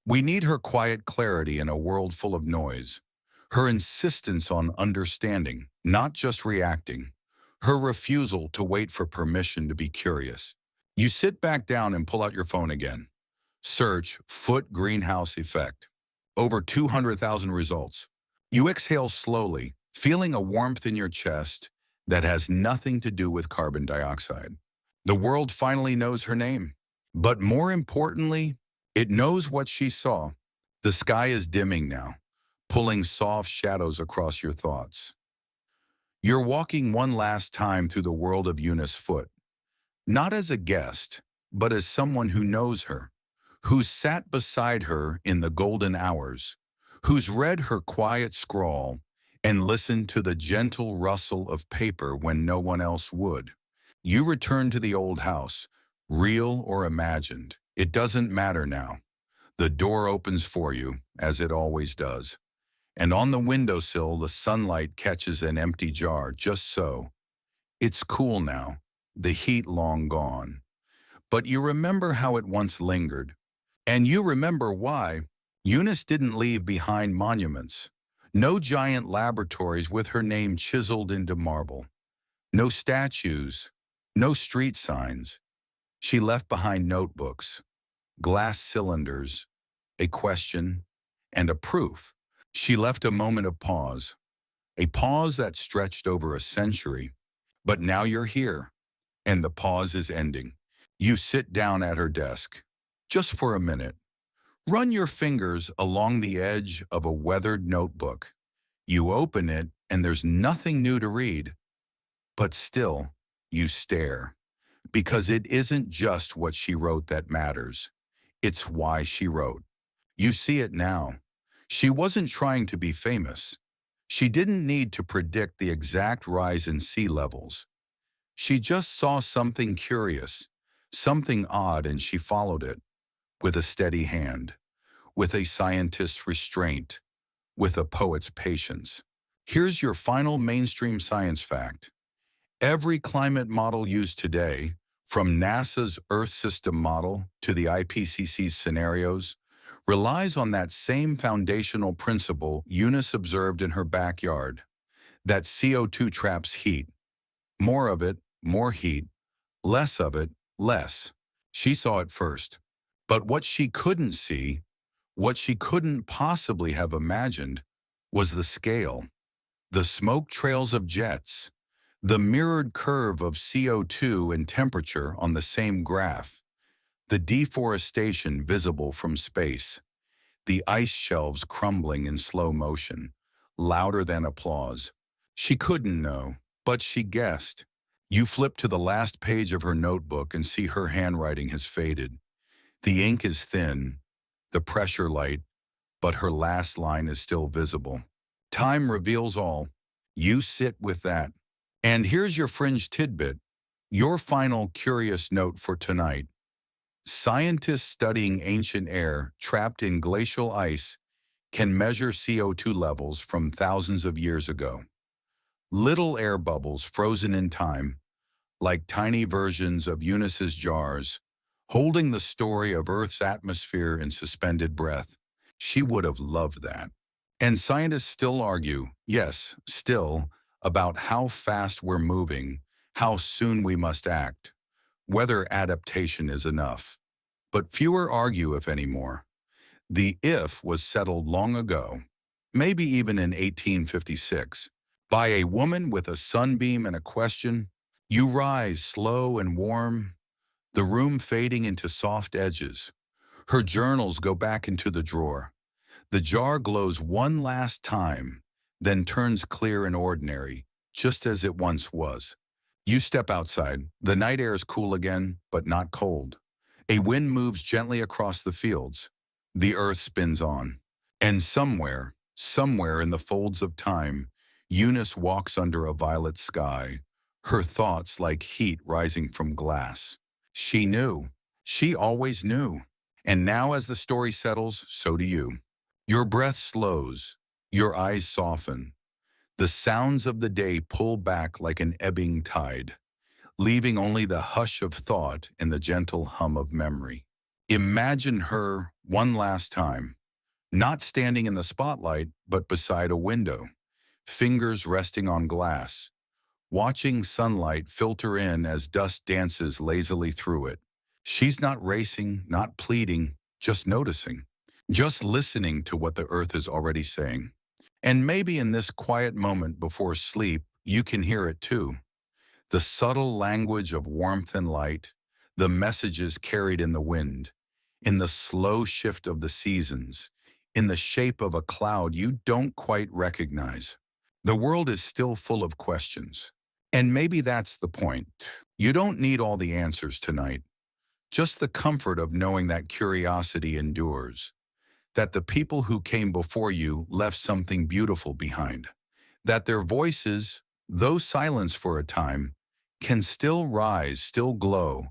We need her quiet clarity in a world full of noise, her insistence on understanding, not just reacting, her refusal to wait for permission to be curious. You sit back down and pull out your phone again. Search Foote greenhouse effect. Over 200,000 results. You exhale slowly, feeling a warmth in your chest that has nothing to do with carbon dioxide. The world finally knows her name. But more importantly, it knows what she saw. The sky is dimming now, pulling soft shadows across your thoughts. You're walking one last time through the world of Eunice Foote, not as a guest, but as someone who knows her, who's sat beside her in the golden hours, who's read her quiet scrawl and listened to the gentle rustle of paper when no one else would. You return to the old house, real or imagined. It doesn't matter now. The door opens for you, as it always does. And on the windowsill, the sunlight catches an empty jar, just so. It's cool now, the heat long gone. But you remember how it once lingered. And you remember why. Eunice didn't leave behind monuments. No giant laboratories with her name chiseled into marble. No statues. No street signs. She left behind notebooks, glass cylinders, a question, and a proof. She left a moment of pause, a pause that stretched over a century. But now you're here, and the pause is ending. You sit down at her desk, just for a minute. Run your fingers along the edge of a weathered notebook. You open it, and there's nothing new to read. But still, you stare. Because it isn't just what she wrote that matters. It's why she wrote. You see it now. She wasn't trying to be famous. She didn't need to predict the exact rise in sea levels. She just saw something curious, something odd, and she followed it, with a steady hand, with a scientist's restraint, with a poet's patience. Here's your final mainstream science fact. Every climate model used today, from NASA's Earth System model to the IPCC's scenarios, relies on that same foundational principle Eunice observed in her backyard, that CO2 traps heat. More of it, more heat. Less of it, less. She saw it first. But what she couldn't see, what she couldn't possibly have imagined, was the scale, the smoke trails of jets, the mirrored curve of CO2 and temperature on the same graph, the deforestation visible from space, the ice shelves crumbling in slow motion, louder than applause. She couldn't know, but she guessed. You flip to the last page of her notebook and see her handwriting has faded. The ink is thin, the pressure light, but her last line is still visible. Time reveals all. You sit with that. And here's your fringe tidbit, your final curious note for tonight. Scientists studying ancient air trapped in glacial ice can measure CO2 levels from thousands of years ago. Little air bubbles frozen in time, like tiny versions of Eunice's jars, holding the story of Earth's atmosphere in suspended breath. She would have loved that. And scientists still argue, yes, still, about how fast we're moving, how soon we must act, whether adaptation is enough. But fewer argue, if any more. The if was settled long ago, maybe even in 1856, by a woman with a sunbeam and a question. You rise slow and warm, the room fading into soft edges. Her journals go back into the drawer. The jar glows one last time, then turns clear and ordinary, just as it once was. You step outside. The night air is cool again, but not cold. A wind moves gently across the fields. The earth spins on. And somewhere in the folds of time, Eunice walks under a violet sky, her thoughts like heat rising from glass. She knew. She always knew. And now as the story settles, so do you. Your breath slows, your eyes soften. The sounds of the day pull back like an ebbing tide, leaving only the hush of thought and the gentle hum of memory. Imagine her one last time, not standing in the spotlight, but beside a window, fingers resting on glass, watching sunlight filter in as dust dances lazily through it. She's not racing, not pleading, just noticing, just listening to what the earth is already saying. And maybe in this quiet moment before sleep, you can hear it too. The subtle language of warmth and light, the messages carried in the wind, in the slow shift of the seasons, in the shape of a cloud you don't quite recognize. The world is still full of questions. And maybe that's the point. You don't need all the answers tonight, just the comfort of knowing that curiosity endures, that the people who came before you left something beautiful behind, that their voices, though silenced for a time, can still rise, still glow,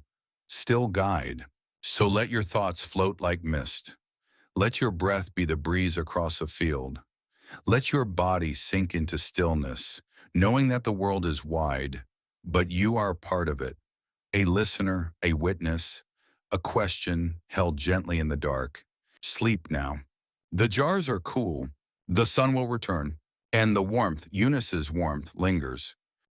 still guide. So let your thoughts float like mist. Let your breath be the breeze across a field. Let your body sink into stillness, knowing that the world is wide, but you are part of it, a listener, a witness, a question held gently in the dark. Sleep now. The jars are cool. The sun will return, and the warmth, Eunice's warmth, lingers.